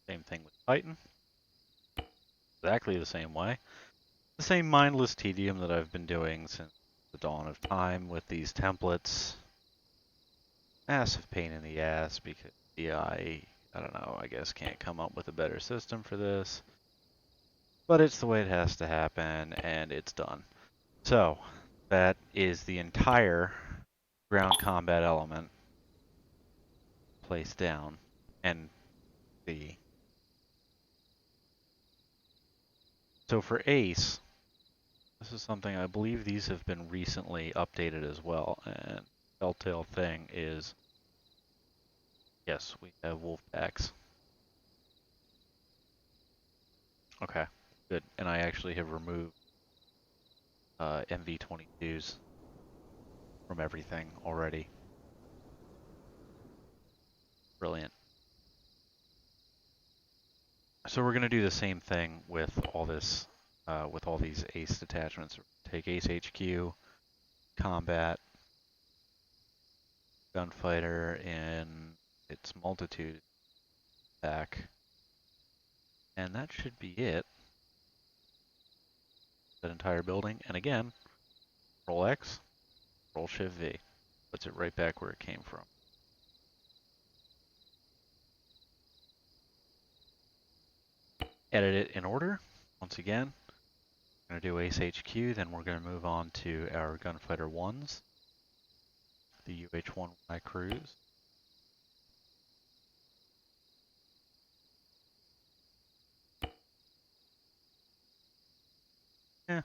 Same thing with Titan. Exactly the same way. The same mindless tedium that I've been doing since the dawn of time with these templates. Massive pain in the ass because I don't know, I guess can't come up with a better system for this. But it's the way it has to happen, and it's done. So, that is the entire ground combat element placed down. And the... So for Ace, this is something I believe these have been recently updated as well. And telltale thing is, yes, we have wolf packs. Okay, good. And I actually have removed MV22s from everything already. Brilliant. So we're going to do the same thing with all this, with all these Ace detachments. Take Ace HQ, Combat, Gunfighter in its multitude pack, and that should be it. That entire building, and again, Control X, Control Shift V, puts it right back where it came from. Edit it in order. Once again, we're going to do Ace HQ, then we're going to move on to our Gunfighter 1s, the UH-1Y crews. Yeah.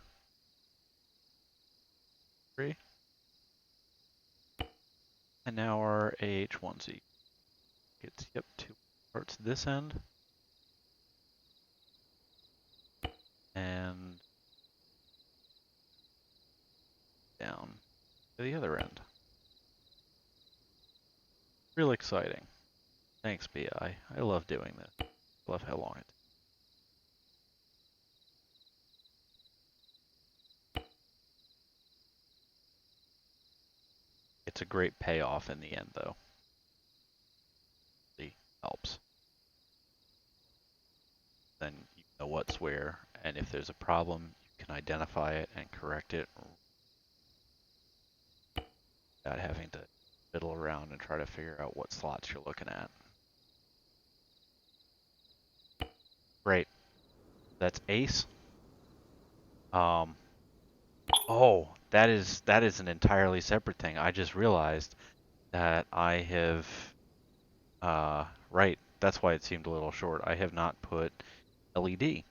3. And now our AH-1Z. It's, yep, 2 parts this end. And down to the other end. Real exciting. Thanks, BI. I love doing this. I love how long it takes. It's a great payoff in the end, though. It helps. Then you know what's where, and if there's a problem, you can identify it and correct it without having to fiddle around and try to figure out what slots you're looking at. Great. That's Ace. Oh, that is an entirely separate thing. I just realized that I have, right, that's why it seemed a little short. I have not put LED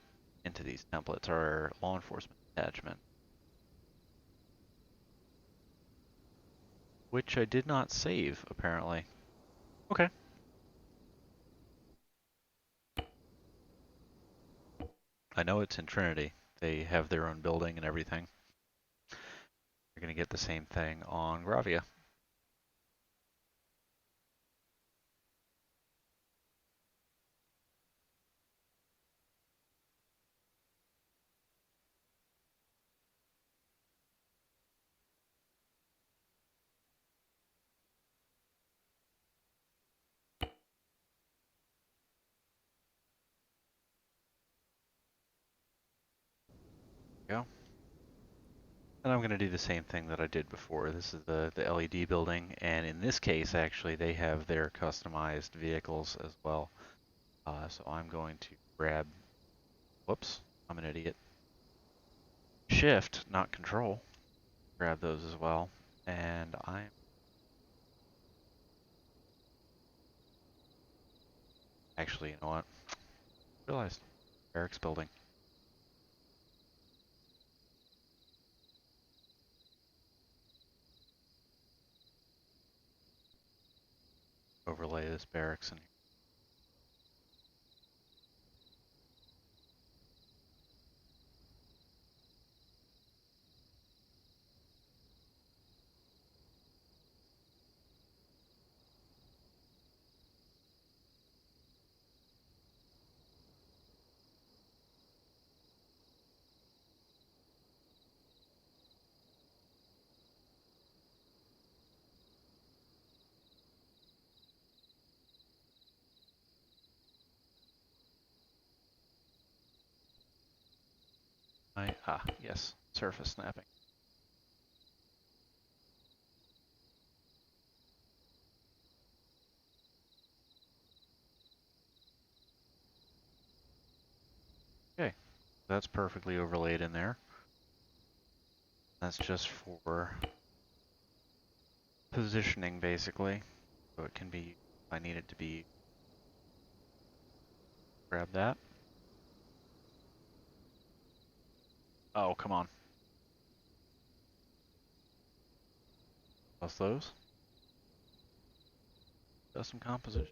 into these templates, or law enforcement attachment, which I did not save, apparently. Okay. I know it's in Trinity. They have their own building and everything. You're going to get the same thing on Gravia. Go. And I'm going to do the same thing that I did before. This is the LED building, and in this case, actually, they have their customized vehicles as well. So I'm going to grab, whoops, I'm an idiot. Shift, not Control. Grab those as well. And I'm actually, you know what? Realized barracks building. Overlay this barracks in here. Yes, surface snapping. Okay, that's perfectly overlaid in there. That's just for positioning, basically. So it can be, if I need it to be, grab that. Oh, come on. Plus those. Custom composition.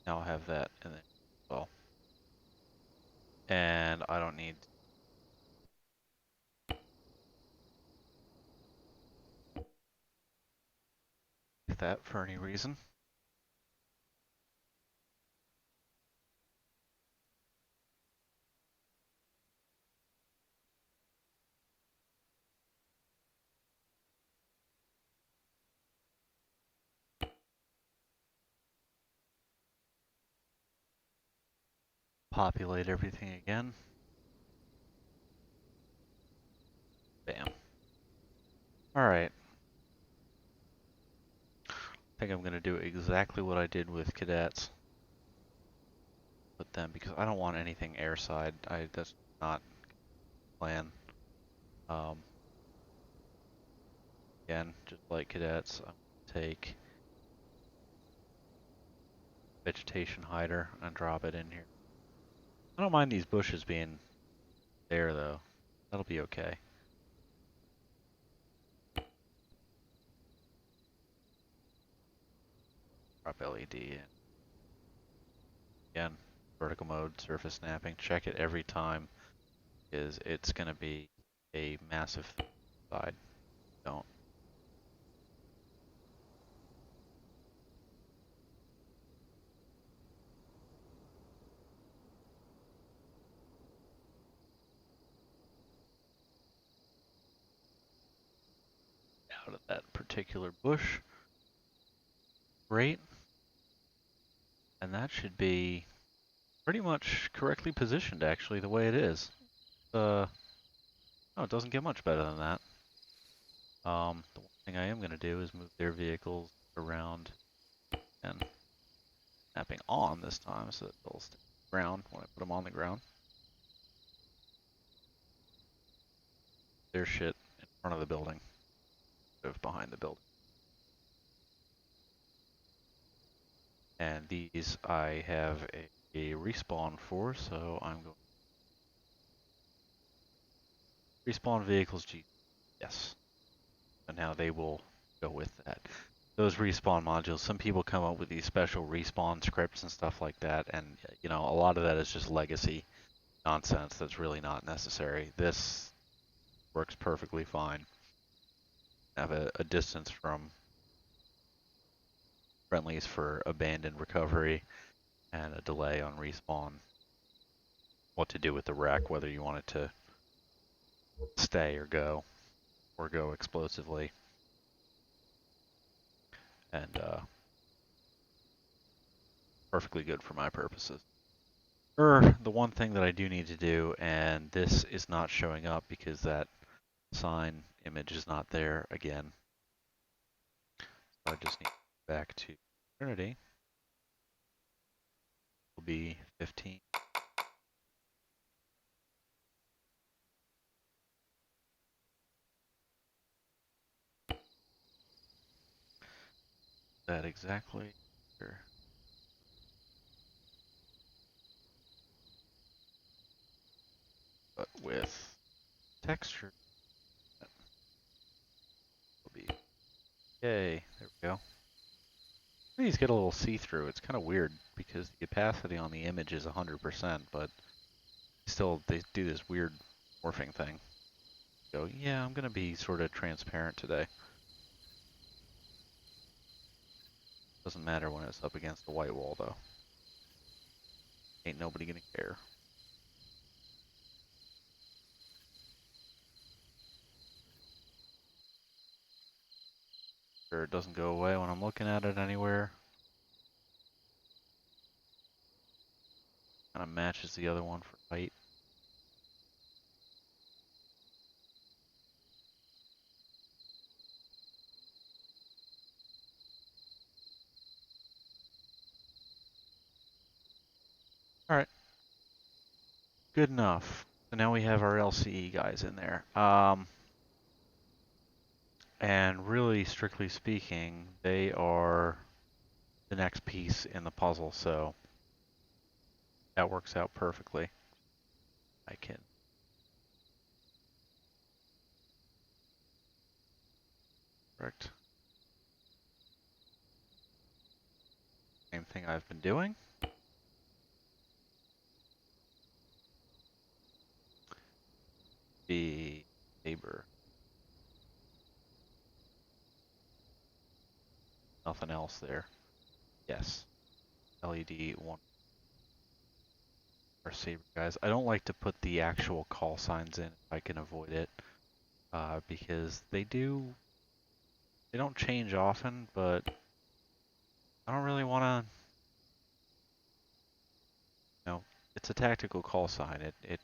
Now I'll have that in there as well. And I don't need that for any reason. Populate everything again. Bam. Alright. I think I'm going to do exactly what I did with cadets. With them, because I don't want anything airside. That's not the plan. Again, just like cadets, I'm going to take vegetation hider and drop it in here. I don't mind these bushes being there though. That'll be okay. Drop LED in. Again, vertical mode, surface snapping. Check it every time because it's going to be a massive side. Don't. Out of that particular bush. Great. And that should be pretty much correctly positioned actually the way it is. No, it doesn't get much better than that. The one thing I am going to do is move their vehicles around and snapping on this time so that they'll stay on the ground when I put them on the ground. Their shit in front of the building, instead of behind the building. And these I have a respawn for, so I'm going to respawn vehicles G. Yes. And now they will go with that. Those respawn modules, some people come up with these special respawn scripts and stuff like that, and you know, a lot of that is just legacy nonsense that's really not necessary. This works perfectly fine. Have a distance from friendlies for abandoned recovery and a delay on respawn. What to do with the wreck, whether you want it to stay or go explosively. And perfectly good for my purposes. The one thing that I do need to do, and this is not showing up because that sign image is not there again. So I just need to go back to Trinity. Will be 15. That exactly here. But with texture, will be yay. There we go. These get a little see-through. It's kind of weird because the opacity on the image is 100%, but still they do this weird morphing thing. So yeah, I'm gonna be sort of transparent today. Doesn't matter when it's up against the white wall though. Ain't nobody gonna care. sure it doesn't go away when I'm looking at it anywhere. Kind of matches the other one for height. All right, good enough. So now we have our LCE guys in there. And really, strictly speaking, they are the next piece in the puzzle, so that works out perfectly. I can. Correct. Same thing I've been doing. The neighbor. Nothing else there. Yes. LED one. Our saber guys. I don't like to put the actual call signs in if I can avoid it, because they don't change often, but I don't really want to. It's a tactical call sign. It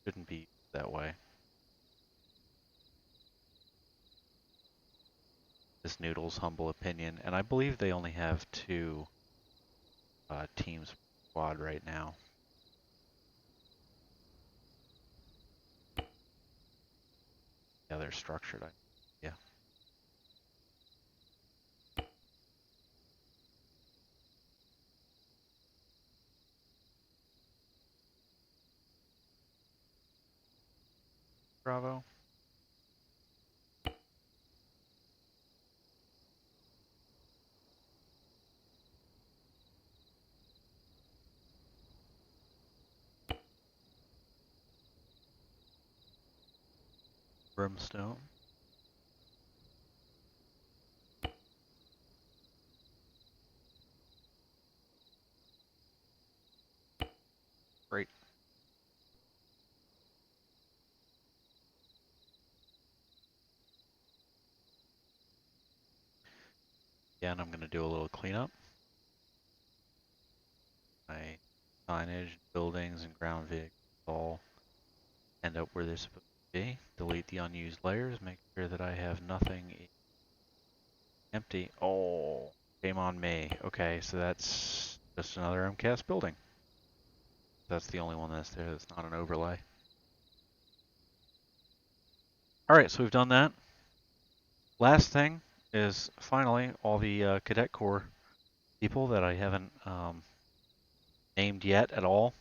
shouldn't be that way. This Noodle's humble opinion, and I believe they only have 2 teams per squad right now. Yeah, they're structured. Yeah. Bravo. Brimstone. Great. Yeah, and I'm going to do a little cleanup. My signage, buildings, and ground vehicles all end up where they're supposed to be. Delete the unused layers. Make sure that I have nothing empty. Oh, shame on me. Okay, so that's just another MCAS building. That's the only one that's there that's not an overlay. Alright, so we've done that. Last thing is finally all the Cadet Corps people that I haven't named yet at all.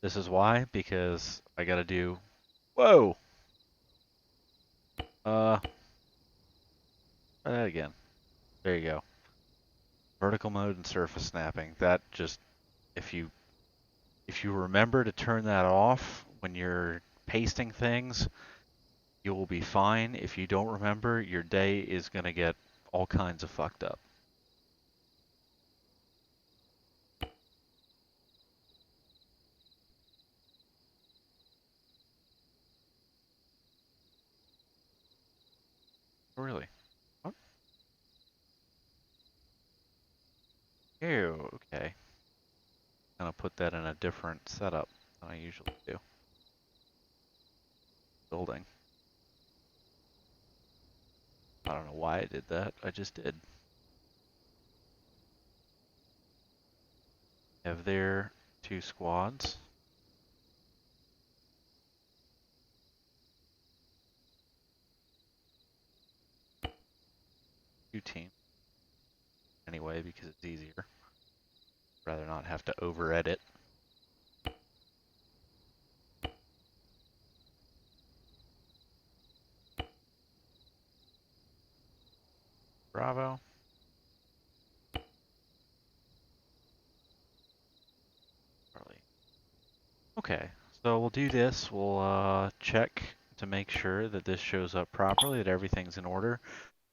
This is why, because I gotta do... Whoa! Try that again. There you go. Vertical mode and surface snapping. That just... If you remember to turn that off when you're pasting things, you will be fine. If you don't remember, your day is going to get all kinds of fucked up. Really? What? Ew, okay. I'm going to put that in a different setup than I usually do. Building. I don't know why I did that. I just did. Have their 2 squads. Two teams. Anyway, because it's easier. Rather not have to over edit. Bravo. Charlie. Okay, so we'll do this. We'll check to make sure that this shows up properly, that everything's in order.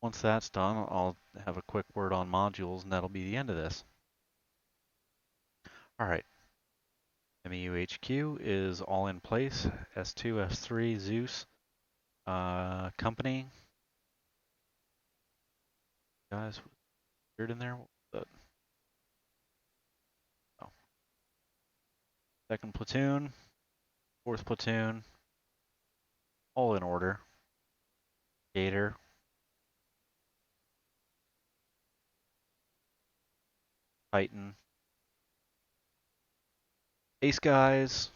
Once that's done, I'll have a quick word on modules, and that'll be the end of this. All right. MEU HQ is all in place. S2, S3, Zeus, company. Guys, weird in there. What was that? Oh. Second platoon, fourth platoon, all in order. Gator, Titan, Ace guys.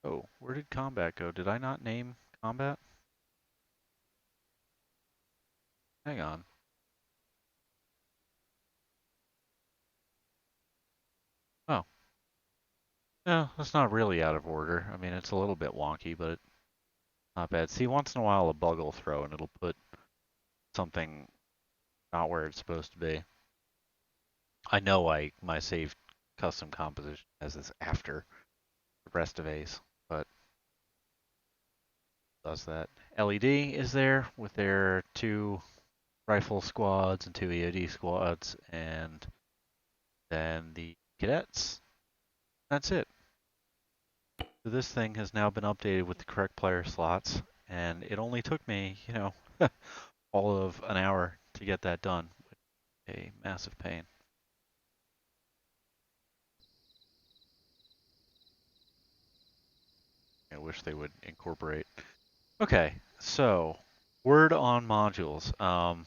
Oh, where did combat go? Did I not name combat? Hang on. Oh, no, that's not really out of order. I mean, it's a little bit wonky, but not bad. See, once in a while a bug will throw and it'll put something not where it's supposed to be. I know my saved custom composition has this after the rest of Ace, but does that. LED is there with their 2 rifle squads and 2 EOD squads, and then the cadets. That's it. So this thing has now been updated with the correct player slots, and it only took me, all of an hour to get that done. A massive pain. I wish they would incorporate. Okay, so word on modules. A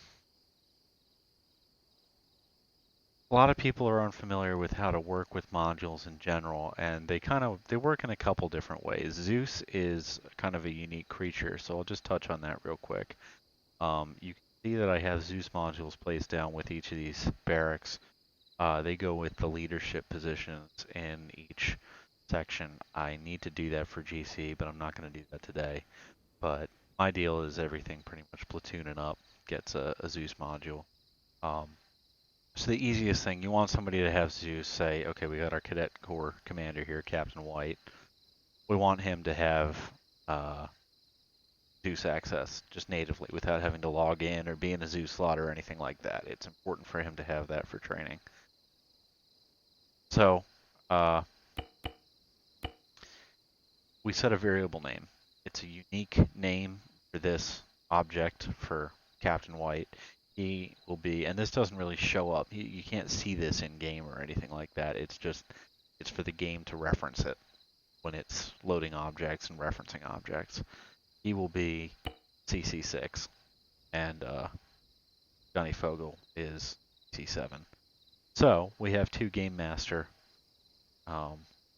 lot of people are unfamiliar with how to work with modules in general, and they work in a couple different ways. Zeus is kind of a unique creature, so I'll just touch on that real quick. You can see that I have Zeus modules placed down with each of these barracks. They go with the leadership positions in each section. I need to do that for GC, but I'm not going to do that today. But my deal is everything pretty much platooning up gets a Zeus module. So the easiest thing, you want somebody to have Zeus say, okay, we got our cadet corps commander here, Captain White. We want him to have Zeus access just natively without having to log in or be in a Zeus slot or anything like that. It's important for him to have that for training. So we set a variable name. It's a unique name for this object for Captain White. He will be, and this doesn't really show up. You can't see this in game or anything like that. It's for the game to reference it when it's loading objects and referencing objects. He will be CC6, and Johnny Fogel is C7. So we have 2 Game Master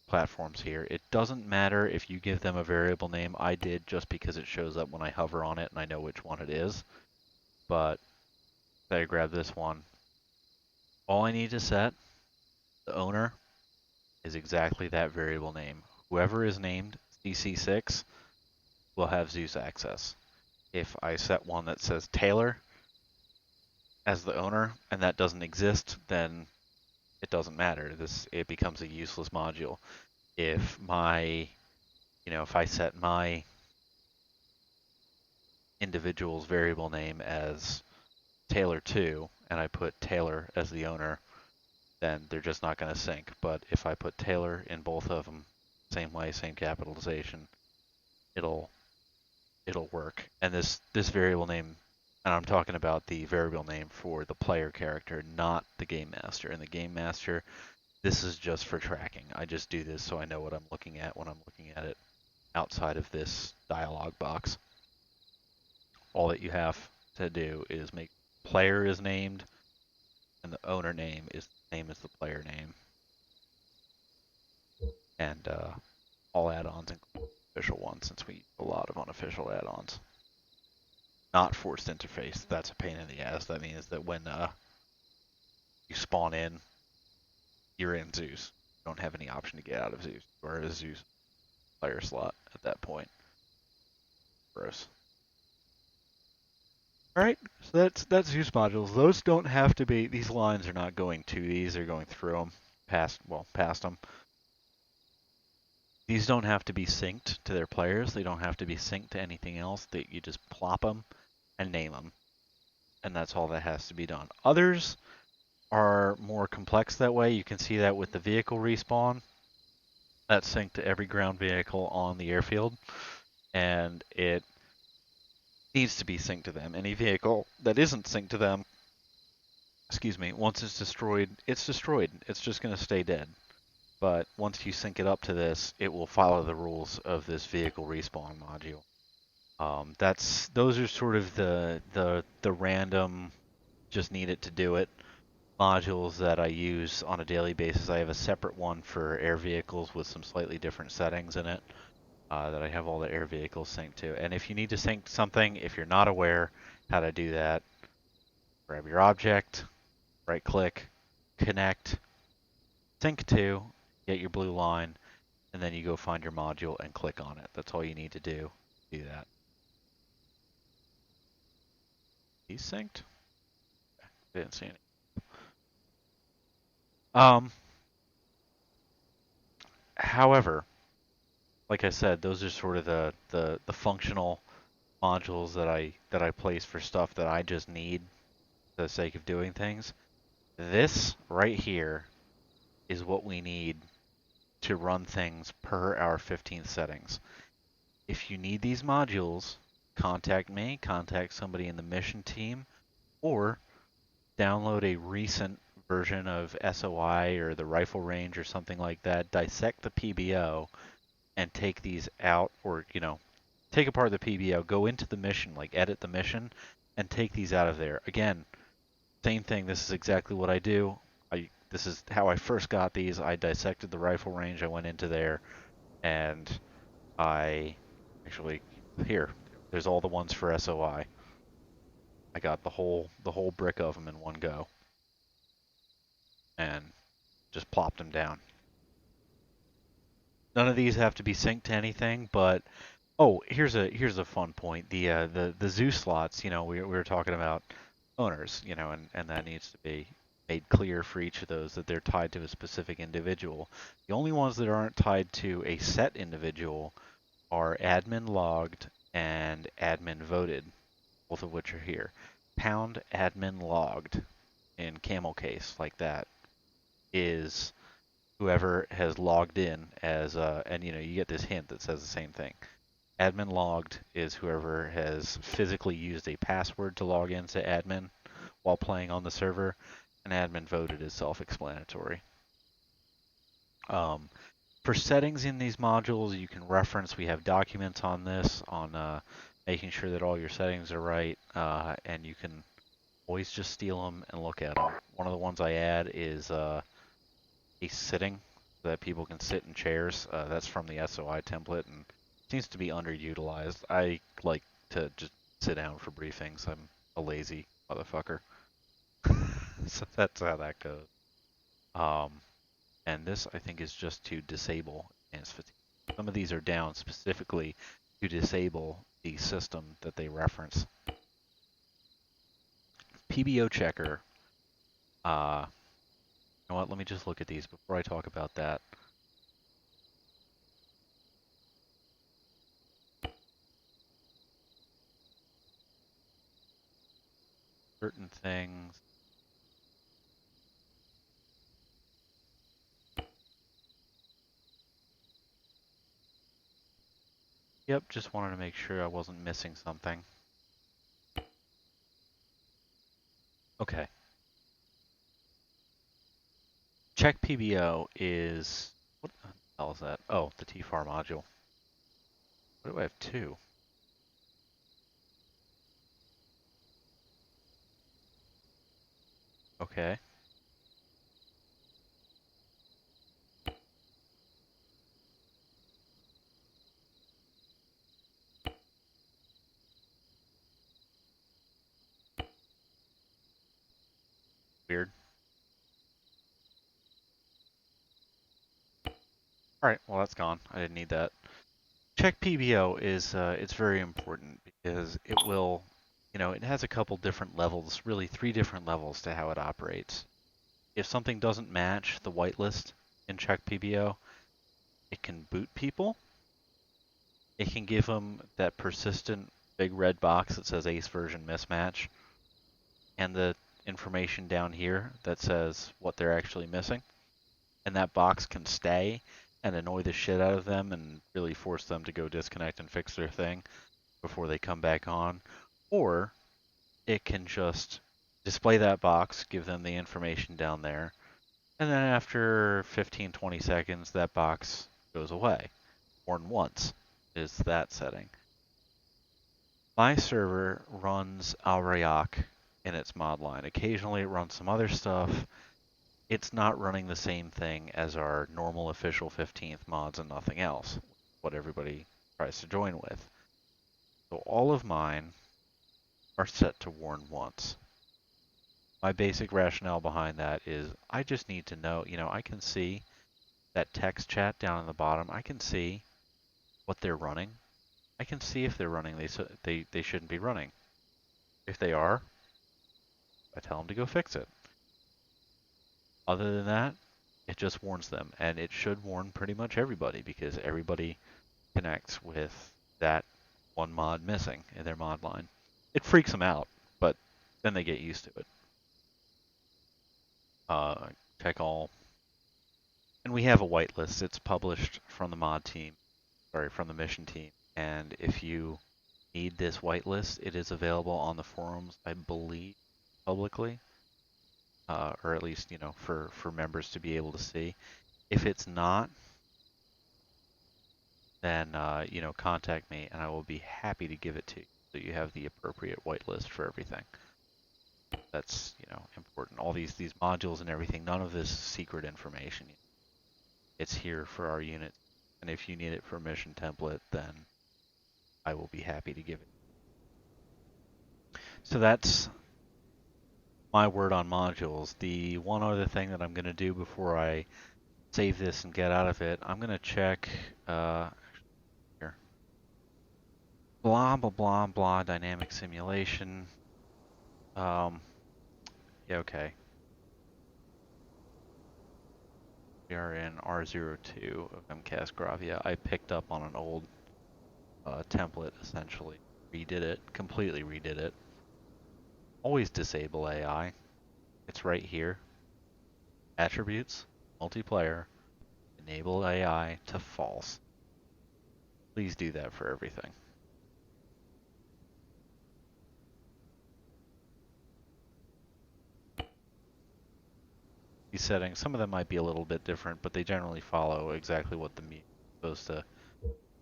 platforms here. It doesn't matter if you give them a variable name. I did just because it shows up when I hover on it and I know which one it is. But I grab this one. All I need to set, the owner, is exactly that variable name. Whoever is named CC6 will have Zeus access. If I set one that says Taylor as the owner and that doesn't exist, then it doesn't matter. It becomes a useless module. If if I set my individual's variable name as Taylor2 and I put Taylor as the owner, then they're just not going to sync. But if I put Taylor in both of them, same way, same capitalization, it'll work. And this variable name, and I'm talking about the variable name for the player character, not the game master. And the game master, this is just for tracking. I just do this so I know what I'm looking at when I'm looking at it outside of this dialog box. All that you have to do is make player is named and the owner name is the same as the player name. And all add-ons include official ones, since we use a lot of unofficial add-ons. Not forced interface. That's a pain in the ass. That means that when you spawn in, you're in Zeus. You don't have any option to get out of Zeus or a Zeus player slot at that point. Gross. Alright, so that's Zeus modules. Those don't have to be, these lines are not going to these, they're going through them, past them. These don't have to be synced to their players. They don't have to be synced to anything else. You just plop them and name them. And that's all that has to be done. Others are more complex that way. You can see that with the vehicle respawn. That's synced to every ground vehicle on the airfield. And the needs to be synced to them. Any vehicle that isn't synced to them, excuse me, once it's destroyed, it's destroyed. It's just going to stay dead. But once you sync it up to this, it will follow the rules of this vehicle respawn module. Those are sort of the random, just need it to do it modules that I use on a daily basis. I have a separate one for air vehicles with some slightly different settings in it that I have all the air vehicles synced to. And if you need to sync something, if you're not aware how to do that, grab your object, right click, connect, sync to, get your blue line, and then you go find your module and click on it. That's all you need to do that. He's synced? Didn't see any. However, like I said, those are sort of the functional modules that I place for stuff that I just need for the sake of doing things. This right here is what we need to run things per our 15th settings. If you need these modules, contact me, contact somebody in the mission team, or download a recent version of SOI or the rifle range or something like that, dissect the PBO, and take these out, or, take apart the PBO, go into the mission, like edit the mission, and take these out of there. Again, same thing, this is exactly what I do. This is how I first got these. I dissected the rifle range, I went into there, and I actually, here, there's all the ones for SOI. I got the whole brick of them in one go, and just plopped them down. None of these have to be synced to anything, but here's a fun point. The zoo slots, we were talking about owners, and that needs to be made clear for each of those that they're tied to a specific individual. The only ones that aren't tied to a set individual are admin logged and admin voted, both of which are here. Pound admin logged in camel case like that is whoever has logged in as and you get this hint that says the same thing. Admin logged is whoever has physically used a password to log into admin while playing on the server, and admin voted is self-explanatory. For settings in these modules, you can reference, we have documents on this, on making sure that all your settings are right, and you can always just steal them and look at them. One of the ones I add is a sitting, so that people can sit in chairs. That's from the SOI template, and seems to be underutilized. I like to just sit down for briefings. I'm a lazy motherfucker. So that's how that goes. And this, I think, is just to disable advanced fatigue. Some of these are down specifically to disable the system that they reference. PBO checker. You know what? Let me just look at these before I talk about that. Certain things. Yep, just wanted to make sure I wasn't missing something. Okay. Check PBO is, what the hell is that? Oh, the TFAR module. What do I have? Two. Okay. Weird. Alright, well that's gone. I didn't need that. Check PBO is, it's very important because it will, it has a couple different levels, really 3 different levels to how it operates. If something doesn't match the whitelist in check PBO, it can boot people. It can give them that persistent big red box that says ACE version mismatch, and the information down here that says what they're actually missing. And that box can stay and annoy the shit out of them and really force them to go disconnect and fix their thing before they come back on. or it can just display that box, give them the information down there, and then after 15, 20 seconds, that box goes away. Warn once is that setting. My server runs Alrayak in its mod line. Occasionally it runs some other stuff. It's not running the same thing as our normal official 15th mods and nothing else, what everybody tries to join with. So all of mine are set to warn once. My basic rationale behind that is I just need to know, I can see that text chat down in the bottom. I can see what they're running. I can see if they're running they shouldn't be running. If they are, I tell them to go fix it. Other than that, it just warns them, and it should warn pretty much everybody because everybody connects with that one mod missing in their mod line. It freaks them out, but then they get used to it. Check all, and we have a whitelist. It's published from the mod team, from the mission team, and if you need this whitelist, it is available on the forums, I believe, publicly, or at least for members to be able to see. If it's not, then contact me and I will be happy to give it to you so you have the appropriate whitelist for everything. That's important. All these modules and everything, none of this secret information. It's here for our unit, and if you need it for a mission template, then I will be happy to give it. So that's my word on modules. The one other thing that I'm going to do before I save this and get out of it, I'm going to check here. Blah, blah, blah, blah, dynamic simulation. Yeah, okay. We are in R02 of MCAS Gravia. I picked up on an old template, essentially. Redid it, completely redid it. Always disable AI. It's right here. Attributes, multiplayer, enable AI to false. Please do that for everything. These settings, some of them might be a little bit different, but they generally follow exactly what the MEU is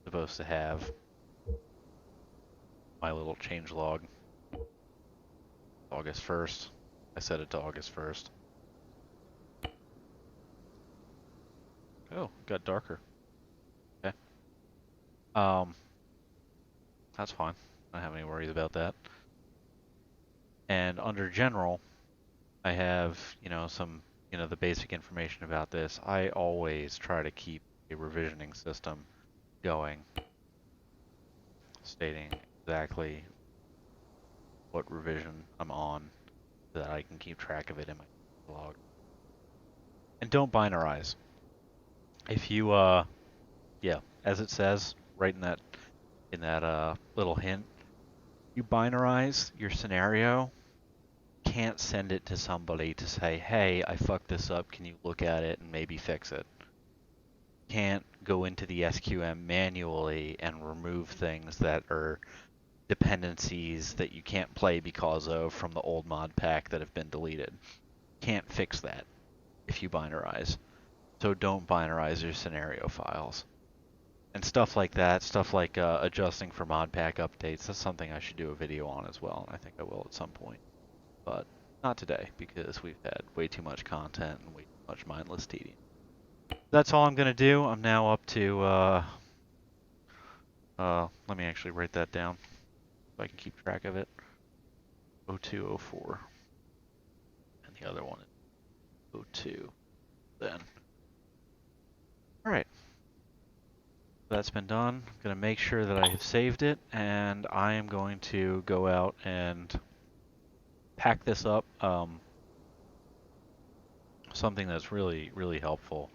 supposed to have. My little change log. August 1st. I set it to August 1st. Oh, got darker. Okay. That's fine. I don't have any worries about that. And under general, I have, some, the basic information about this. I always try to keep a revisioning system going, stating exactly what revision I'm on so that I can keep track of it in my log. And don't binarize. If you, yeah, as it says right in that little hint, you binarize your scenario, can't send it to somebody to say, hey, I fucked this up, can you look at it and maybe fix it? Can't go into the SQM manually and remove things that are dependencies that you can't play because of from the old mod pack that have been deleted. Can't fix that if you binarize. So don't binarize your scenario files. And stuff like that, stuff like adjusting for mod pack updates, that's something I should do a video on as well, and I think I will at some point. But not today, because we've had way too much content and way too much mindless tedium. That's all I'm going to do. I'm now up to, let me actually write that down so I can keep track of it. 0204. And the other one is 02 then. Alright. That's been done. I'm going to make sure that I have saved it, and I am going to go out and pack this up. Something that's really, really helpful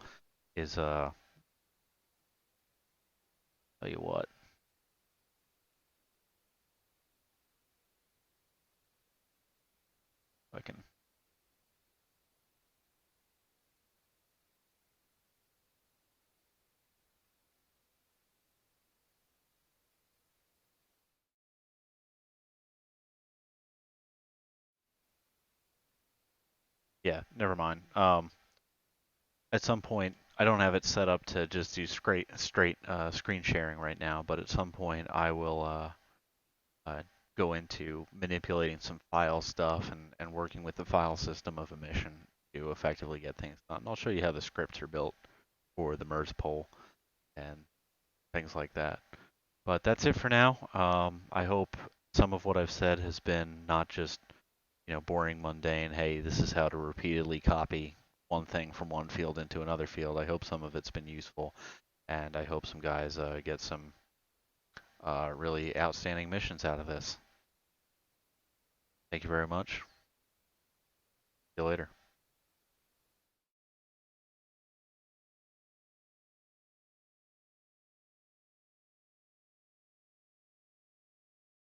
is, tell you what, I can Yeah, never mind. At some point, I don't have it set up to just do straight screen sharing right now, but at some point I will go into manipulating some file stuff and working with the file system of a mission to effectively get things done. And I'll show you how the scripts are built for the MERS poll and things like that. But that's it for now. I hope some of what I've said has been not just boring, mundane. Hey, this is how to repeatedly copy one thing from one field into another field. I hope some of it's been useful, and I hope some guys get some really outstanding missions out of this. Thank you very much. See you later.